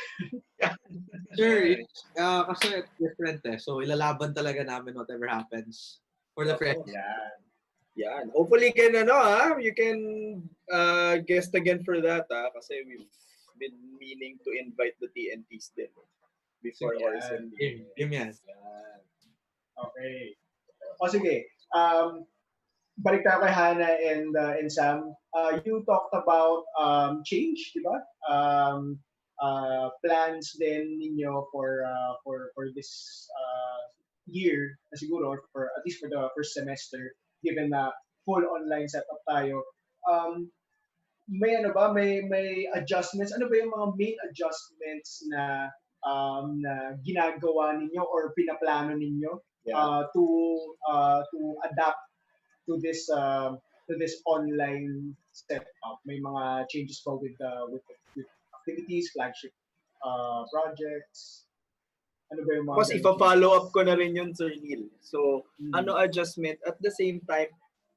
Sure. Kasi it's different eh. So, ilalaban talaga namin whatever happens for the friends. Yan. Hopefully, you can guest again for that kasi we've been meaning to invite the TNTs din before ORSM. Game yan. Okay. O sige. Balik tayo kay Hannah and Sam. You talked about change, di ba? Plans din ninyo for this year na siguro or at least for the first semester given na full online setup tayo. May may adjustments? Ano ba yung mga main adjustments na na ginagawa ninyo or pinaplano ninyo Yeah. to adapt to this online setup? May mga changes ba with activities, flagship projects? Ano ba yung mga Tapos ganong ipa-follow changes? up ko na rin yun, Sir Neil. So, ano adjustment? At the same time,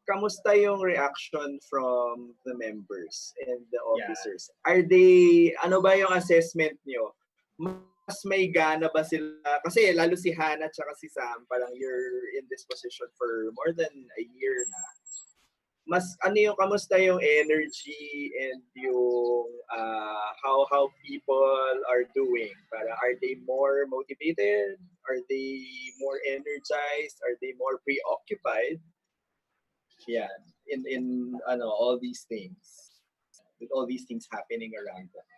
kamusta yung reaction from the members and the Yeah. officers? Are they, ano ba yung assessment nyo? Mas may gana ba sila? Kasi lalo si Hannah at si Sam, parang you're in this position for more than a year na. Mas ano yung kamusta yung energy and yung how people are doing, para are they more motivated, are they more energized, are they more preoccupied, yeah, in all these things, with all these things happening around them.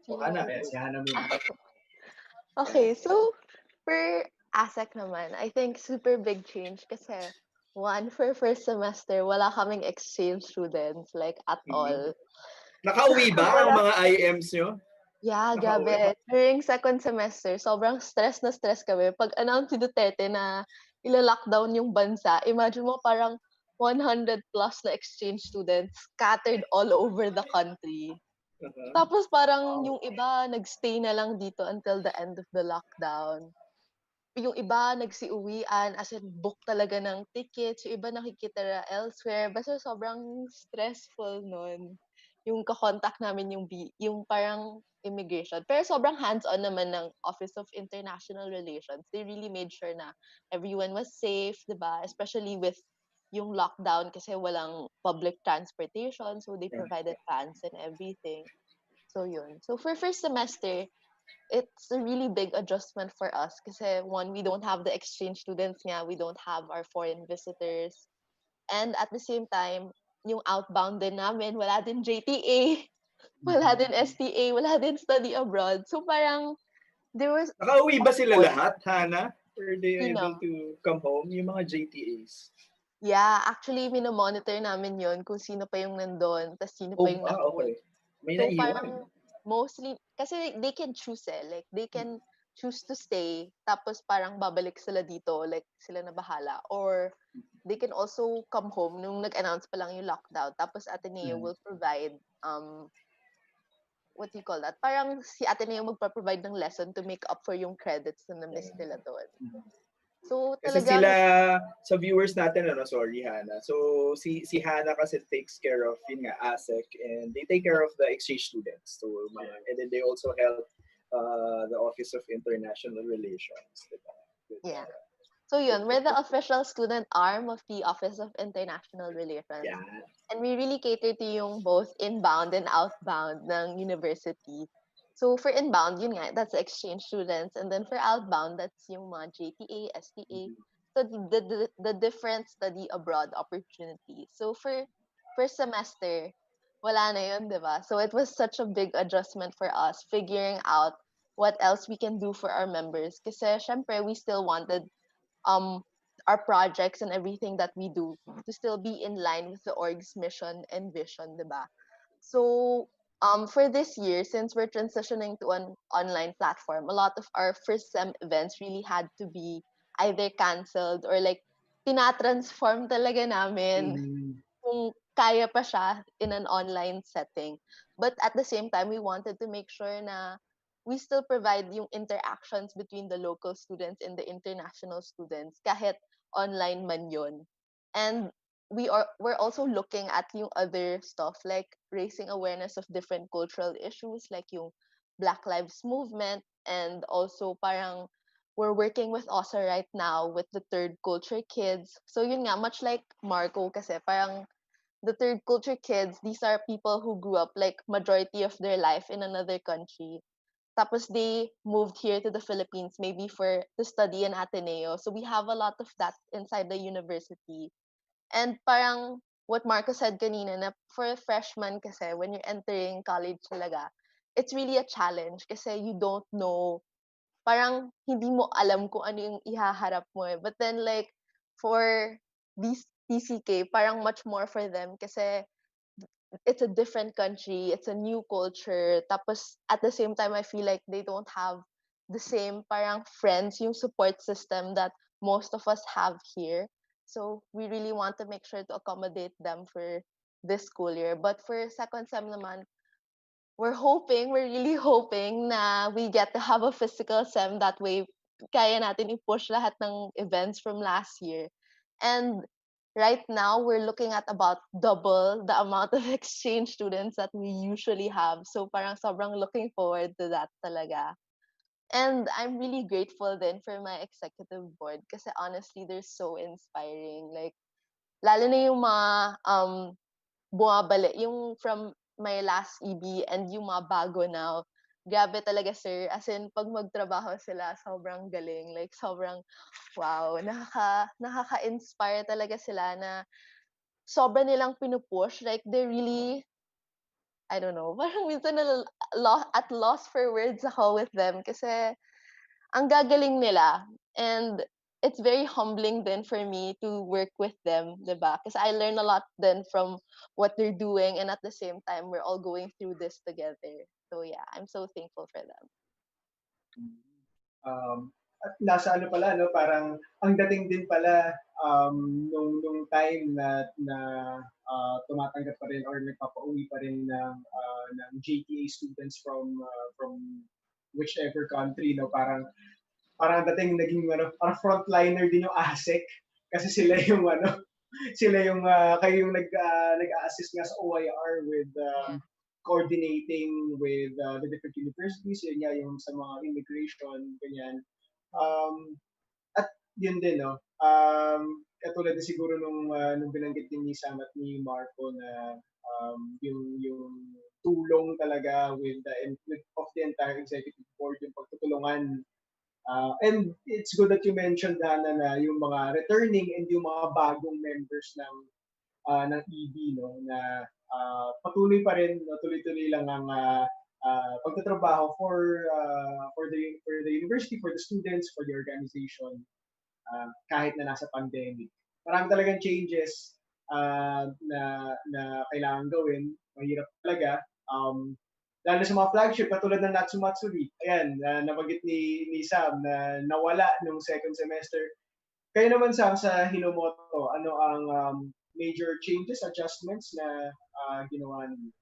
So, Hannah, Si Hannah muna. Okay, so for ASEC naman, I think super big change kasi one, for first semester, wala kaming exchange students, like at all. Nakauwi ba ang Wala. mga IMs nyo? Yeah, Nakauwi. grabe. During second semester, sobrang stress na stress kami. Pag announce si Duterte na ila-lockdown yung bansa, imagine mo parang 100 plus na exchange students scattered all over the country. Tapos parang yung iba nagstay na lang dito until the end of the lockdown. Yung iba nagsiuwian, as in book talaga ng tickets, yung iba nakikitira elsewhere. Basta sobrang stressful nun. Yung kakontak namin yung parang immigration. Pero sobrang hands-on naman ng Office of International Relations. They really made sure na everyone was safe, diba? Especially with yung lockdown kasi walang public transportation. So they provided vans and everything. So yun. So for first semester, it's a really big adjustment for us kasi one, we don't have the exchange students nga, we don't have our foreign visitors. And at the same time, yung outbound din namin, wala din JTA, wala din STA, wala din study abroad. So parang, there was... Nakauwi ba sila lahat, Hannah? Were they able Sino? to come home? Yung mga JTAs? Yeah, actually, minomonitor namin yon kung sino pa yung nandun, tas sino pa yung Okay. May So naiwan. parang mostly, kasi they can choose like they can choose to stay, tapos parang babalik sila dito, like sila na bahala. Or they can also come home nung nag-announce pa lang yung lockdown. Tapos Ateneo will provide, what do you call that? Parang si Ateneo magpa-provide ng lesson to make up for yung credits na na-miss nila doon. So Kasi talagang... sila, sa viewers natin, sorry Hannah. So si Hannah kasi takes care of yun nga, ASEC, and they take care of the exchange students. So and then they also help the Office of International Relations. Diba? Yeah. So yun, we're the official student arm of the Office of International Relations. Yeah. And we really cater to yung both inbound and outbound ng university. So for inbound, yun nga, that's exchange students. And then for outbound, that's yung mga JTA, STA. So the different study abroad opportunities. So for first semester, wala na yun, di ba? So it was such a big adjustment for us, figuring out what else we can do for our members. Kasi syempre, we still wanted our projects and everything that we do to still be in line with the org's mission and vision, diba? So for this year, since we're transitioning to an online platform, a lot of our first sem events really had to be either canceled or like tinatransform talaga namin kung kaya pa siya in an online setting. But at the same time, we wanted to make sure na we still provide yung interactions between the local students and the international students kahit online man yun. And we're also looking at yung other stuff like raising awareness of different cultural issues like yung Black Lives Movement, and also parang we're working with OSA right now with the third culture kids. So yun nga, much like Marco kasi parang the third culture kids, these are people who grew up like majority of their life in another country. Tapos they moved here to the Philippines maybe for to study in Ateneo. So we have a lot of that inside the university. And parang what Marco said kanina na for a freshman kasi when you're entering college talaga, it's really a challenge kasi you don't know, parang hindi mo alam kung ano yung ihaharap mo eh. But then like for these PCK, parang much more for them kasi it's a different country, it's a new culture. Tapos at the same time, I feel like they don't have the same parang friends, yung support system that most of us have here. So we really want to make sure to accommodate them for this school year. But for second sem naman, we're really hoping na we get to have a physical sem. That way, kaya natin i-push lahat ng events from last year. And right now, we're looking at about double the amount of exchange students that we usually have. So parang sobrang looking forward to that talaga. And I'm really grateful then for my executive board kasi honestly, they're so inspiring. Like, lalo na yung mga bumabalik, yung from my last EB and yung mga bago now, grabe talaga sir. As in, pag magtrabaho sila, sobrang galing. Like, sobrang, wow, nakaka-inspire talaga sila na sobra nilang pinupush. Like, they really, I don't know, parang minsan at loss for words ako with them kasi ang gagaling nila. And it's very humbling then for me to work with them, diba? Because I learn a lot then from what they're doing, and at the same time, we're all going through this together. So yeah, I'm so thankful for them. At nasa ano pala, no, parang ang dating din pala nung time na tumatanggap pa rin or nagpapauwi pa rin ng JTA students from whichever country, no, parang dating naging ano, parang frontliner din yung ASEC kasi sila yung ano, sila yung kayo yung nag-assist nga sa OIR with coordinating with the different universities, yun nga yung sa mga immigration, ganyan. At yun din, no, katulad din siguro nung binanggit din ni Sam at ni Marco na yung tulong talaga with of the entire executive board, yung pagtutulungan. And it's good that you mentioned, Hannah, na yung mga returning and yung mga bagong members ng EB, no, na patuloy pa rin, no, tuloy-tuloy lang ang pagtatrabaho for the university, for the students, for the organization, kahit na nasa pandemic. Marami talagang changes na kailangan gawin. Mahirap talaga. Lalo sa mga flagship, katulad ng Natsumatsuri. Ayan, nabanggit ni Sam na nawala nung second semester. Kayo naman, Sam, sa Hinomoto, ano ang major changes, adjustments na ginawa niyo?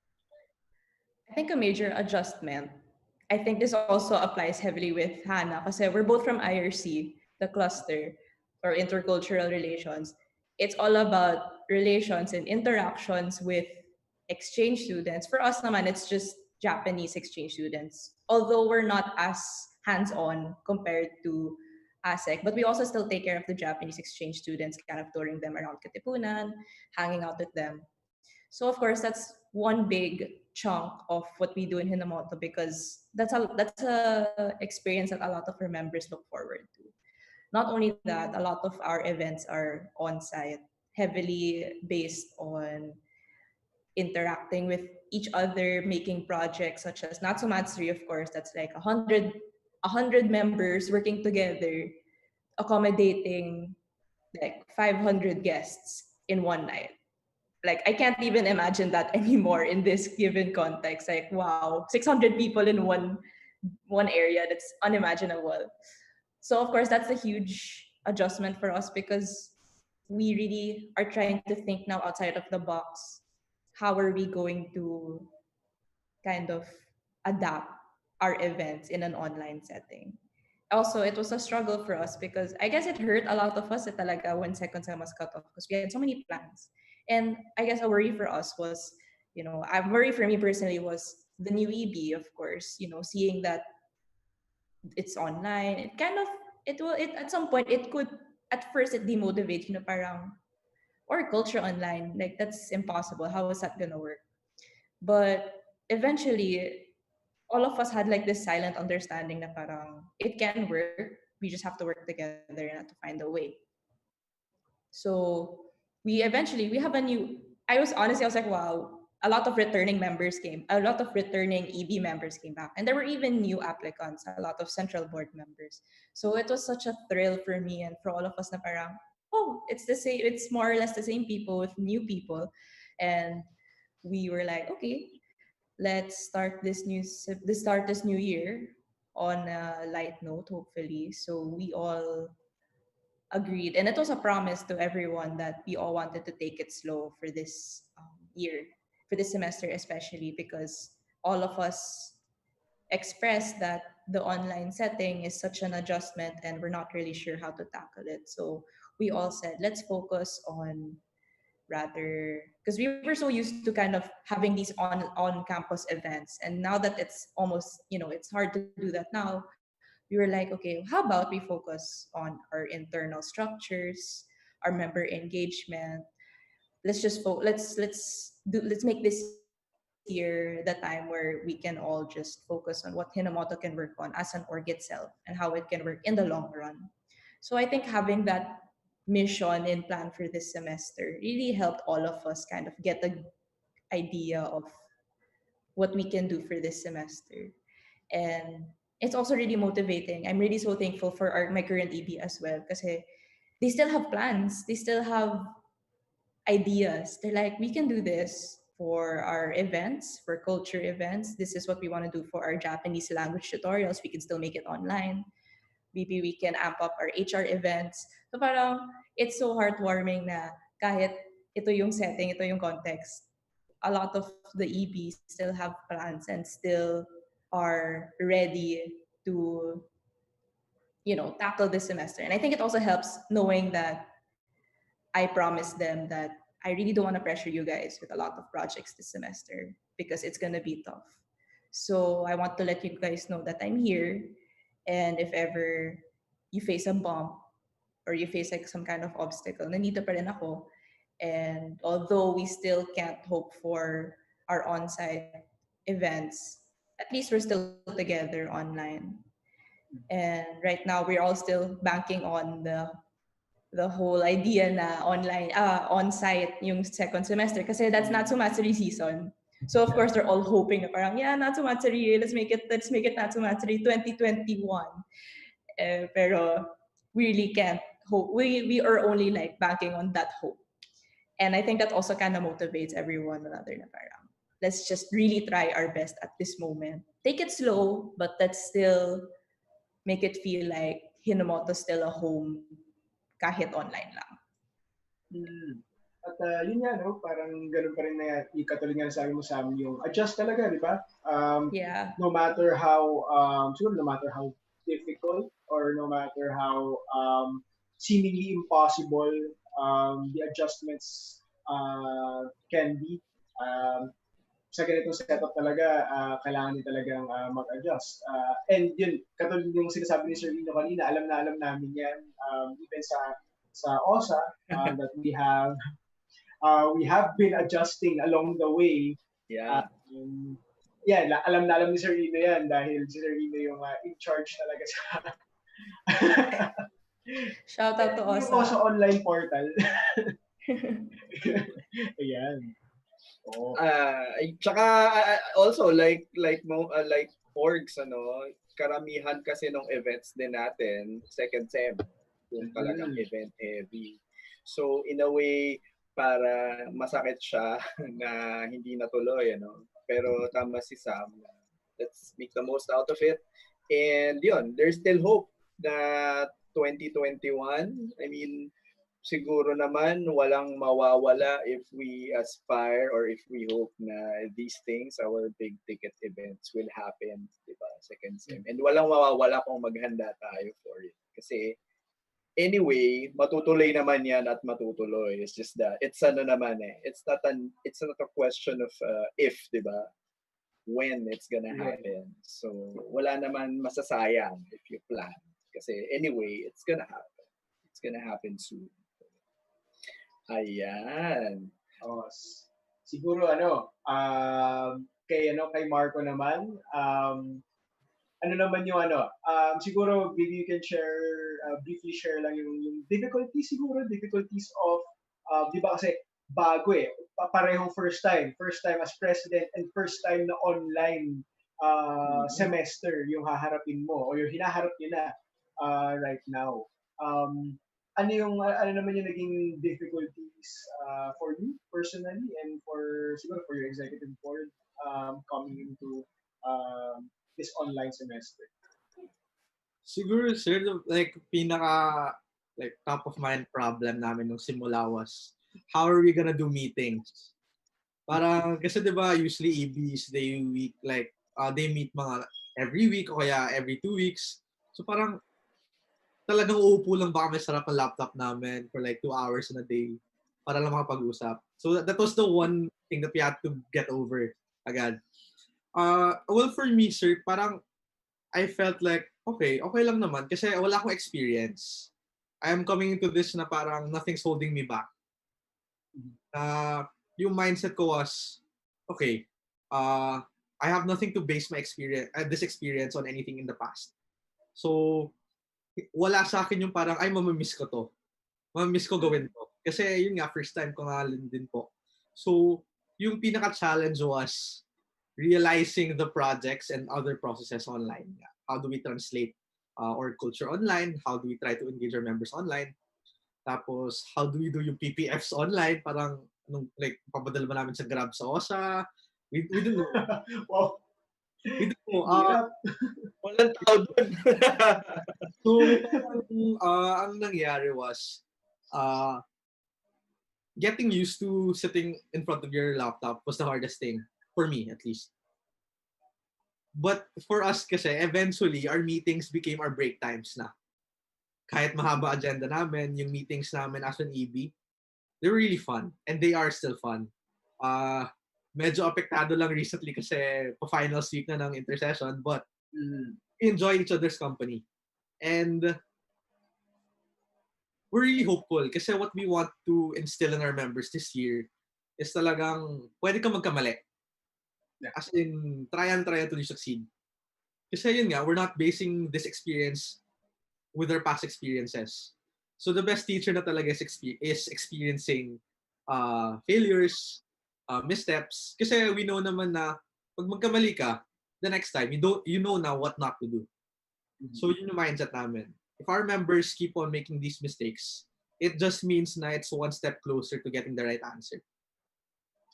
I think a major adjustment. I think this also applies heavily with Hannah kasi we're both from IRC, the cluster or intercultural relations. It's all about relations and interactions with exchange students. For us naman, it's just Japanese exchange students. Although we're not as hands-on compared to ASEC, but we also still take care of the Japanese exchange students, kind of touring them around Katipunan, hanging out with them. So of course, that's one big chunk of what we do in Hinomoto because that's a experience that a lot of our members look forward to. Not only that, a lot of our events are on site, heavily based on interacting with each other, making projects such as Natsumatsuri, of course, that's like a hundred members working together, accommodating like 500 guests in one night. Like I can't even imagine that anymore in this given context. Like wow, 600 people in one area, that's unimaginable. So of course that's a huge adjustment for us because we really are trying to think now outside of the box. How are we going to kind of adapt our events in an online setting? Also, it was a struggle for us because I guess it hurt a lot of us talaga when second sem was cut off because we had so many plans. And I guess a worry for us was, a worry for me personally was the new EB, of course, seeing that it's online. It kind of, it at some point, it could, at first, it demotivates, parang, or culture online. Like, that's impossible. How is that going to work? But eventually, all of us had like this silent understanding na parang it can work. We just have to work together and have to find a way. So we have a new. I was like, wow. A lot of returning members came. A lot of returning EB members came back, and there were even new applicants. A lot of central board members. So it was such a thrill for me and for all of us na parang, oh, it's the same. It's more or less the same people with new people, and we were like, okay, let's start this new year on a light note, hopefully. So we all agreed, and it was a promise to everyone that we all wanted to take it slow for this year, for this semester especially, because all of us expressed that the online setting is such an adjustment and we're not really sure how to tackle it. So we all said, let's focus on rather, because we were so used to kind of having these on campus events, and now that it's almost, it's hard to do that now. We were like, okay, how about we focus on our internal structures, our member engagement. Let's make this year the time where we can all just focus on what Hinomoto can work on as an org itself and how it can work in the long run. So I think having that mission in plan for this semester really helped all of us kind of get a idea of what we can do for this semester. And it's also really motivating. I'm really so thankful for my current EB as well, because they still have plans. They still have ideas. They're like, we can do this for our events, for culture events. This is what we want to do for our Japanese language tutorials. We can still make it online. Maybe we can amp up our HR events. So parang, it's so heartwarming na kahit ito yung setting, ito yung context, a lot of the EB still have plans and still are ready to, tackle this semester. And I think it also helps knowing that I promised them that I really don't want to pressure you guys with a lot of projects this semester because it's going to be tough. So I want to let you guys know that I'm here. And if ever you face a bump or you face like some kind of obstacle, nandito pa rin ako. And although we still can't hope for our on-site events, at least we're still together online. And right now we're all still banking on the whole idea na on-site yung second semester kasi that's Natsumatsuri season. So of course they're all hoping na parang Natsumatsuri, let's make it Natsumatsuri 2021. Pero we really can't hope. We are only like banking on that hope. And I think that also kind of motivates everyone another na parang let's just really try our best at this moment. Take it slow, but let's still make it feel like Hinomoto still a home kahit online lang. At yun nga, no? Parang ganun pa rin na yung katulad nga sabi mo sa amin, yung adjust talaga, di ba? Yeah. No matter how, siguro no matter how difficult or no matter how seemingly impossible the adjustments can be, sa ganitong setup talaga, kailangan din talagang mag-adjust. And yun, katulad yung sinasabi ni Sir Lino kanina, alam na alam namin yan, even sa OSA, that we have been adjusting along the way. Yeah. Alam na alam ni Sir Lino yan dahil si Sir Lino yung in charge talaga sa Shout out to yung OSA. OSA online portal. Ayan. Oh. Tsaka also like orgs, karamihan kasi ng events din natin second sem yung talagang event heavy. So in a way para masakit siya na hindi natuloy, pero tama si Sam, let's make the most out of it. And yun, there's still hope na 2021, I mean, siguro naman walang mawawala if we aspire or if we hope na these things, our big ticket events will happen, diba, second sem. And walang mawawala kung maghanda tayo for it. Kasi anyway, matutuloy naman yan at matutuloy. It's just that, it's not a question of if, diba? When it's gonna happen. So, wala naman masasayang if you plan. Kasi anyway, it's gonna happen. It's gonna happen soon. Ayan. Siguro kay Marco naman, ano naman yung siguro maybe you can briefly share lang yung difficulties of di ba kasi bago parehong first time as president and first time na online semester yung haharapin mo o yung hinaharap niyo na right now. ano naman yung naging difficulties for you personally and for siguro for your executive board coming into this online semester? Siguro, sir, like, like, top of mind problem namin nung simula was, how are we gonna do meetings? Parang, kasi di ba, usually EBs, they meet mga every week o kaya every 2 weeks. So parang, talagang uupo lang ba kami sa harap ng laptop namin for like 2 hours in a day para lang makapag-usap. So that was the one thing that we had to get over agad. Well, for me, sir, parang I felt like, okay lang naman kasi wala akong experience. I am coming into this na parang nothing's holding me back. Yung mindset ko was, okay, I have nothing to base my this experience on anything in the past. So, wala sa akin yung parang, ay, mamamiss ko to. Mamamiss ko gawin to. Kasi yun nga, first time ko nga din po. So, yung pinaka-challenge was realizing the projects and other processes online. How do we translate our culture online? How do we try to engage our members online? Tapos, how do we do yung PPFs online? Parang, like, papadala ba namin sa Grab sa OSA? We don't know. Wow. We don't know. Hirap. Walang tao doon. So, ang nangyari was, getting used to sitting in front of your laptop was the hardest thing, for me at least. But for us kasi, eventually, our meetings became our break times na. Kahit mahaba agenda namin, yung meetings namin as an EB, they're really fun. And they are still fun. Medyo apektado lang recently kasi pa-finals week na ng intersession, but we enjoy each other's company. And we're really hopeful kasi what we want to instill in our members this year is talagang pwede ka magkamali. As in, try until you succeed. Kasi yun nga, we're not basing this experience with our past experiences. So the best teacher na talaga is experiencing failures, missteps. Kasi we know naman na pag magkamali ka, the next time, you know now what not to do. So yun yung mindset namin. If our members keep on making these mistakes, it just means na it's one step closer to getting the right answer.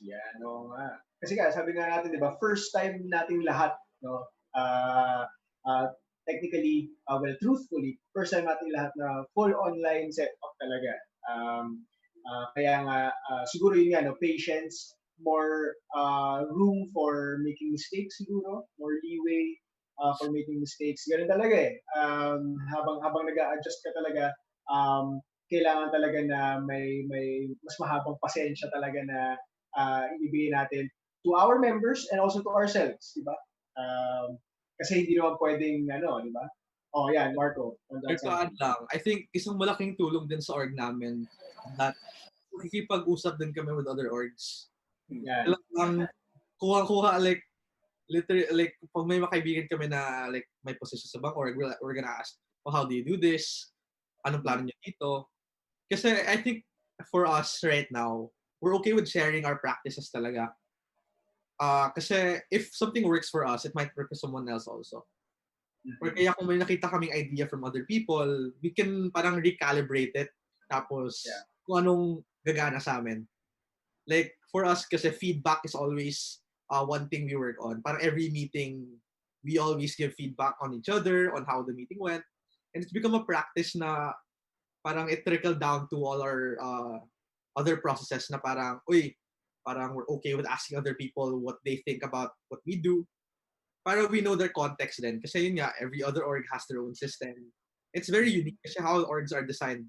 Yeah, no nga. Kasi nga, sabi nga natin, di ba, first time nating lahat, no, technically, well, truthfully, first time nating lahat na full online setup talaga. Kaya nga, siguro yun nga, no, patience, more room for making mistakes siguro, more leeway for making mistakes. Ganun talaga eh. Habang nag-a-adjust ka talaga, kailangan talaga na may mas mahabang pasensya talaga na ibigay natin to our members and also to ourselves, di ba? Kasi hindi naman pwedeng, di ba? Oh, yan, Marco. Nagkaan lang. I think isang malaking tulong din sa org namin that makikipag-usap din kami with other orgs. Yan. Lang kuha like literally, like pag may makaibigan kami na like may position sa bank org, we're gonna ask, oh, how do you do this? Anong plano niyo dito? Kasi I think for us right now, we're okay with sharing our practices talaga. Kasi if something works for us, it might work for someone else also. Or kaya kung may nakita kaming idea from other people, we can parang recalibrate it. Tapos, kung anong gagana sa amin. Like, for us, kasi feedback is always one thing we work on. Parang every meeting, we always give feedback on each other, on how the meeting went. And it's become a practice na parang it trickled down to all our other processes na parang, parang we're okay with asking other people what they think about what we do. Para we know their context din. Kasi yun nga, every other org has their own system. It's very unique kasi how orgs are designed.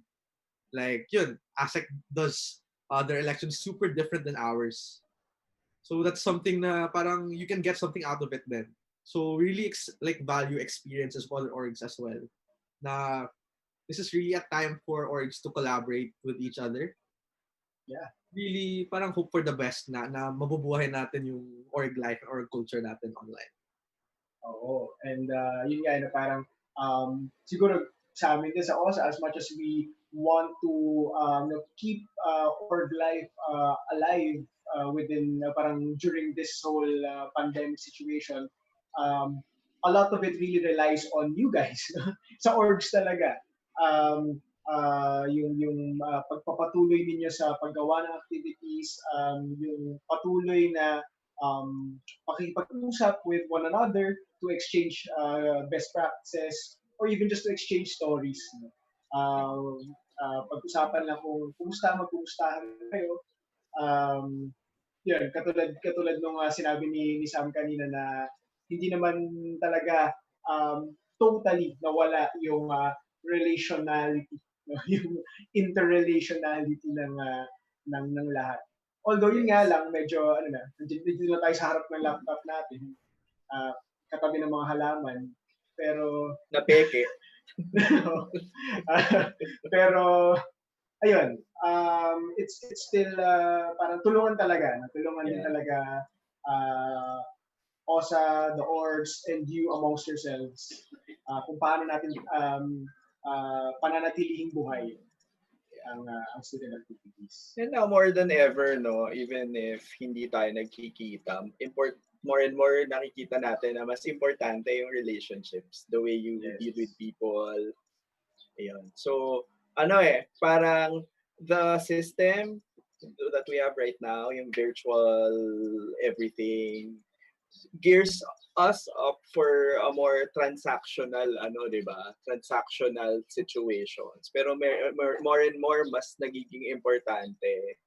Like, yun, ASEC does their elections super different than ours. So that's something na parang you can get something out of it then. So really value experiences of other orgs as well. Na this is really a time for orgs to collaborate with each other. Yeah. Really parang hope for the best na mabubuhay natin yung org life or culture natin online. Oo. And yun nga, parang siguro sa amin din sa OSA, as much as we want to keep org life alive within parang during this whole pandemic situation, a lot of it really relies on you guys sa orgs talaga. yung pagpapatuloy ninyo sa paggawa ng activities, yung patuloy na pakipag-usap with one another to exchange best practices or even just to exchange stories. No? Pag-usapan lang kung magkumustahan kayo. Yun, katulad nung sinabi ni Sam kanina na hindi naman talaga totally nawala yung relationality, no? Yung interrelationality ng lahat. Although yun nga lang, medyo dito na tayo sa harap ng laptop natin, uh, katabi ng mga halaman, pero Napeke. pero ayun, it's still parang tulungan talaga, tulungan din talaga OSA, the orgs, and you amongst yourselves kung paano natin pananatilihing buhay ang student activities. And now more than ever, no, even if hindi tayo nagkikita, more and more nakikita natin na mas importante yung relationships, the way you deal with people. Ayun. So, parang the system that we have right now, yung virtual everything, gears us up for a more transactional, di ba? Transactional situations. Pero more and more, mas nagiging importante,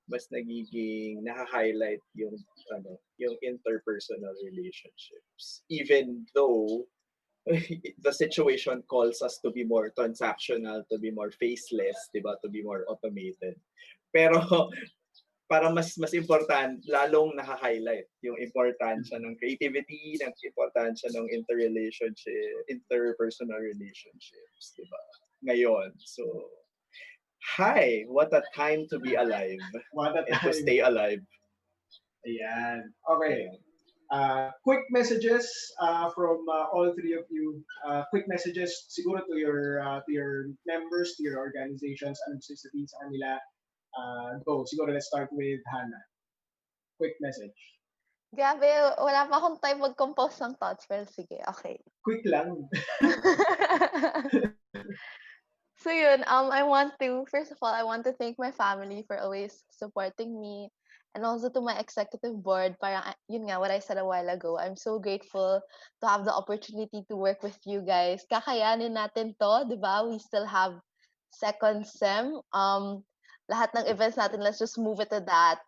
mas nagiging naka-highlight yung interpersonal relationships. Even though the situation calls us to be more transactional, to be more faceless, diba? To be more automated. Pero parang mas important, lalong naka-highlight yung importansya ng creativity, ng importansya ng interpersonal relationships, diba? Ngayon. So, hi! What a time to be alive. What a time. And to stay alive. Ayan. Okay. Quick messages from all three of you. Quick messages siguro to your members, to your organizations, ano gusto sabihin sa kanila. Go. Siguro let's start with Hannah. Quick message. Grabe, wala pa akong time mag-compose ng thoughts. Pero sige, okay. Quick lang. So yun, first of all, I want to thank my family for always supporting me. And also to my executive board, parang yun nga, what I said a while ago, I'm so grateful to have the opportunity to work with you guys. Kakayanin natin to, di ba? We still have second sem. Lahat ng events natin, let's just move it to that.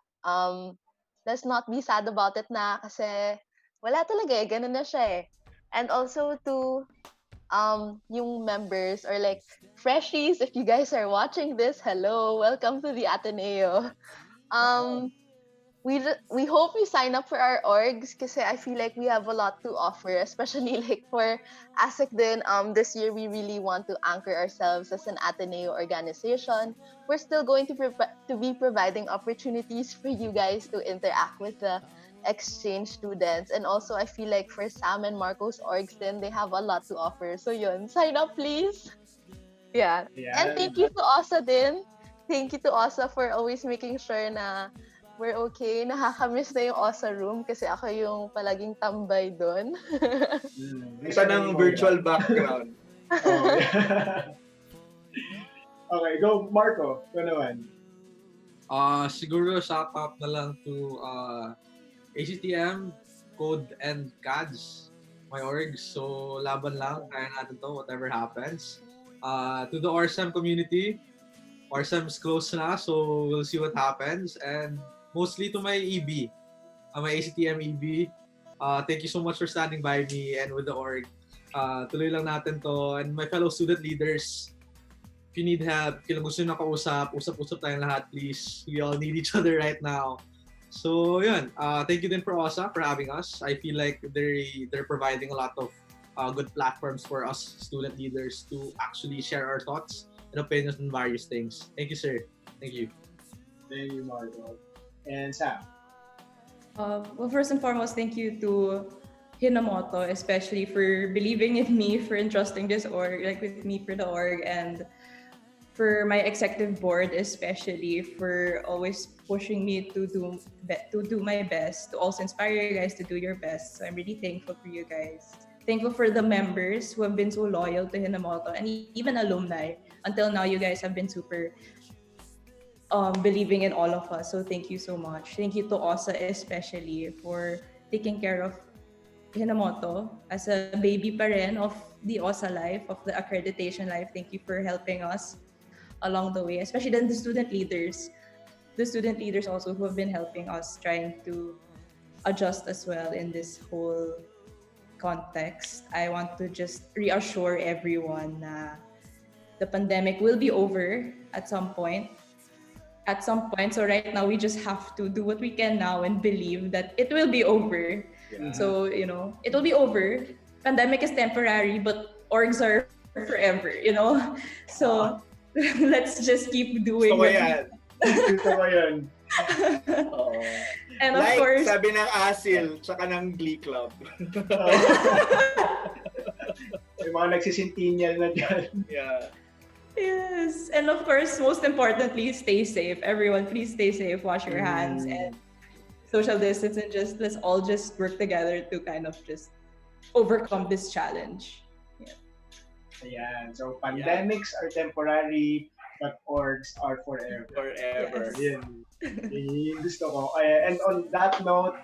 Let's not be sad about it na kasi wala talaga eh, ganun na siya eh. And also to yung members or like freshies, if you guys are watching this, hello, welcome to the Ateneo. We hope you sign up for our orgs kasi I feel like we have a lot to offer, especially like for ACTM. This year we really want to anchor ourselves as an Ateneo organization. We're still going to be providing opportunities for you guys to interact with the exchange students, and also I feel like for Sam and Marco's orgs then they have a lot to offer. So yun, sign up please. Yeah. And thank you to Osa din. Thank you to Osa for always making sure na we're okay. Nakakamiss na yung Osa room kasi ako yung palaging tambay doon. Isa ng virtual background. Oh, yeah. Okay, go Marco. Go naman. Siguro shout out na lang to ACTM, Code and CADS, my orgs. So laban lang, kaya natin to, whatever happens. To the RSM community, RSM's close na, so we'll see what happens. And mostly to my EB, my ACTM EB. Thank you so much for standing by me and with the org. Tuloy lang natin to. And my fellow student leaders, if you need help, kung gusto nyo nakausap, usap-usap tayong lahat, please. We all need each other right now. So, yun. Thank you din for OSA for having us. I feel like they're providing a lot of good platforms for us student leaders to actually share our thoughts and opinions on various things. Thank you, sir. Thank you. Thank you, Marco. And Sam. Well, first and foremost, thank you to Hinomoto, especially for believing in me, for entrusting this org, like with me for the org, and for my executive board, especially for always pushing me to do my best, to also inspire you guys to do your best. So I'm really thankful for you guys. thankful for the members who have been so loyal to Hinomoto, and even alumni. Until now, you guys have been super believing in all of us. So thank you so much. Thank you to OSA especially for taking care of Hinomoto as a baby pa rin of the OSA life, of the accreditation life. Thank you for helping us along the way, especially then the student leaders. The student leaders also who have been helping us trying to adjust as well in this whole context. I want to just reassure everyone na the pandemic will be over at some point. So right now we just have to do what we can now and believe that it will be over. Yeah. So, it will be over. Pandemic is temporary, but orgs are forever, So let's just keep doing Gusto ko yan. Gusto ko yan. Oo. And of Like, course, sabi ng Asil, tsaka ng Glee Club. May mga nagsisintinyal na dyan. Yeah. yes. And of course, most importantly, stay safe. Everyone, please stay safe. Wash your hands and social distance, and let's all just work together to kind of just overcome this challenge. Ayan. So, pandemics are temporary, but orgs are forever. Forever. Yes. Yun gusto ko. And on that note,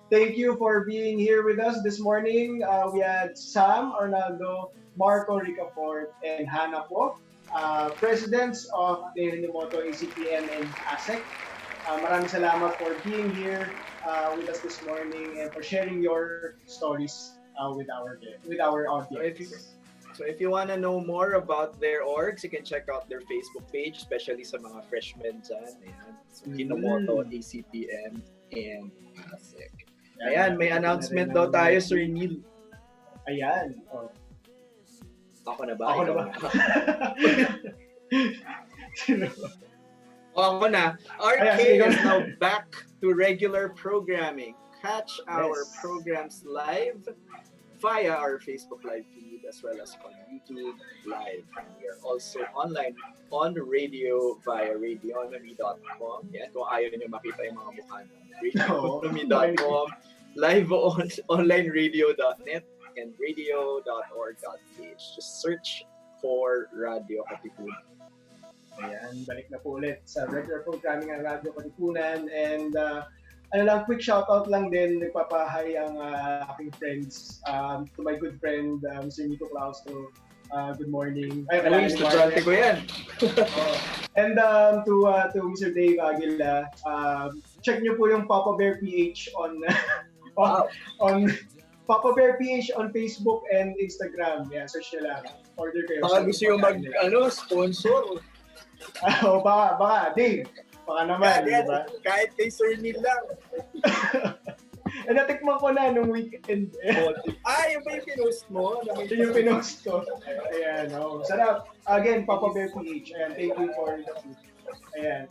thank you for being here with us this morning. We had Sam, Arnaldo, Marco, Ricafort, and Hannah po, presidents of the Hinomoto ACTM and ASEC. Maraming salamat for being here with us this morning and for sharing your stories with our audience. So if you want to know more about their orgs, you can check out their Facebook page, especially sa mga freshmen dyan. Ayan. So, Hinomoto, ACTM, and ASEC. Ayan, may announcement daw tayo, Sir Neil. Ayan. Oh. Ako na ba? Ako na ba? Ako na. RK is now back to regular programming. Catch our programs live via our Facebook Live feed as well as on YouTube Live. We are also online on the radio via radionomy.com. Yan, kung ayaw nyo makita yung mga mukha namin. Radionomy.com, live on onlineradio.net and radio.org.ph. Just search for Radio Katipunan. Ayan, balik na po ulit sa regular programming ng Radio Katipunan. And quick shoutout lang din, nagpapahay ang aking friends. To my good friend, Mr. Nico Clausto, good morning. Ay, Estudyante ko yan. And to Mr. Dave Aguila, check nyo po yung Papa Bear PH on Papa Bear PH on Facebook and Instagram. Yeah, search nyo lang. Order kayo. Baka gusto yung sponsor. Baka, Dave. Baka naman, di ba? Kahit kay Sir Neil lang. Natikman ko na nung weekend. Yung ba yung pinost mo? Yun yung pinost ko. Ayan, sarap. Again, Papa Bear PH. Ayan, thank you for the food. Ayan.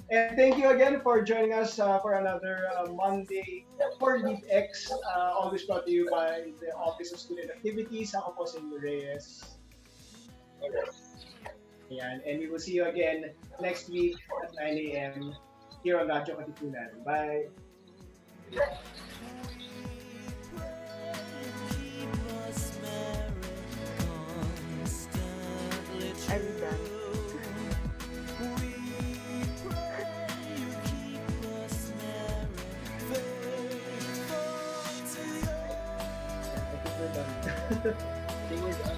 And thank you again for joining us for another Monday for LeadX. Always brought to you by the Office of Student Activities. Ako po si Reyes. Ayan. And we will see you again next week at 9 a.m. here on Radyo Katipunan. Bye! Are we done? I think we're done.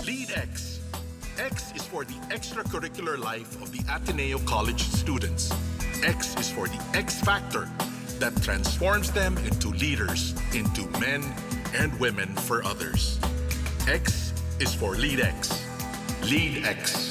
LeadX. X is for the extracurricular life of the Ateneo College students. X is for the X factor that transforms them into leaders, into men and women for others. X is for LeadX. LeadX.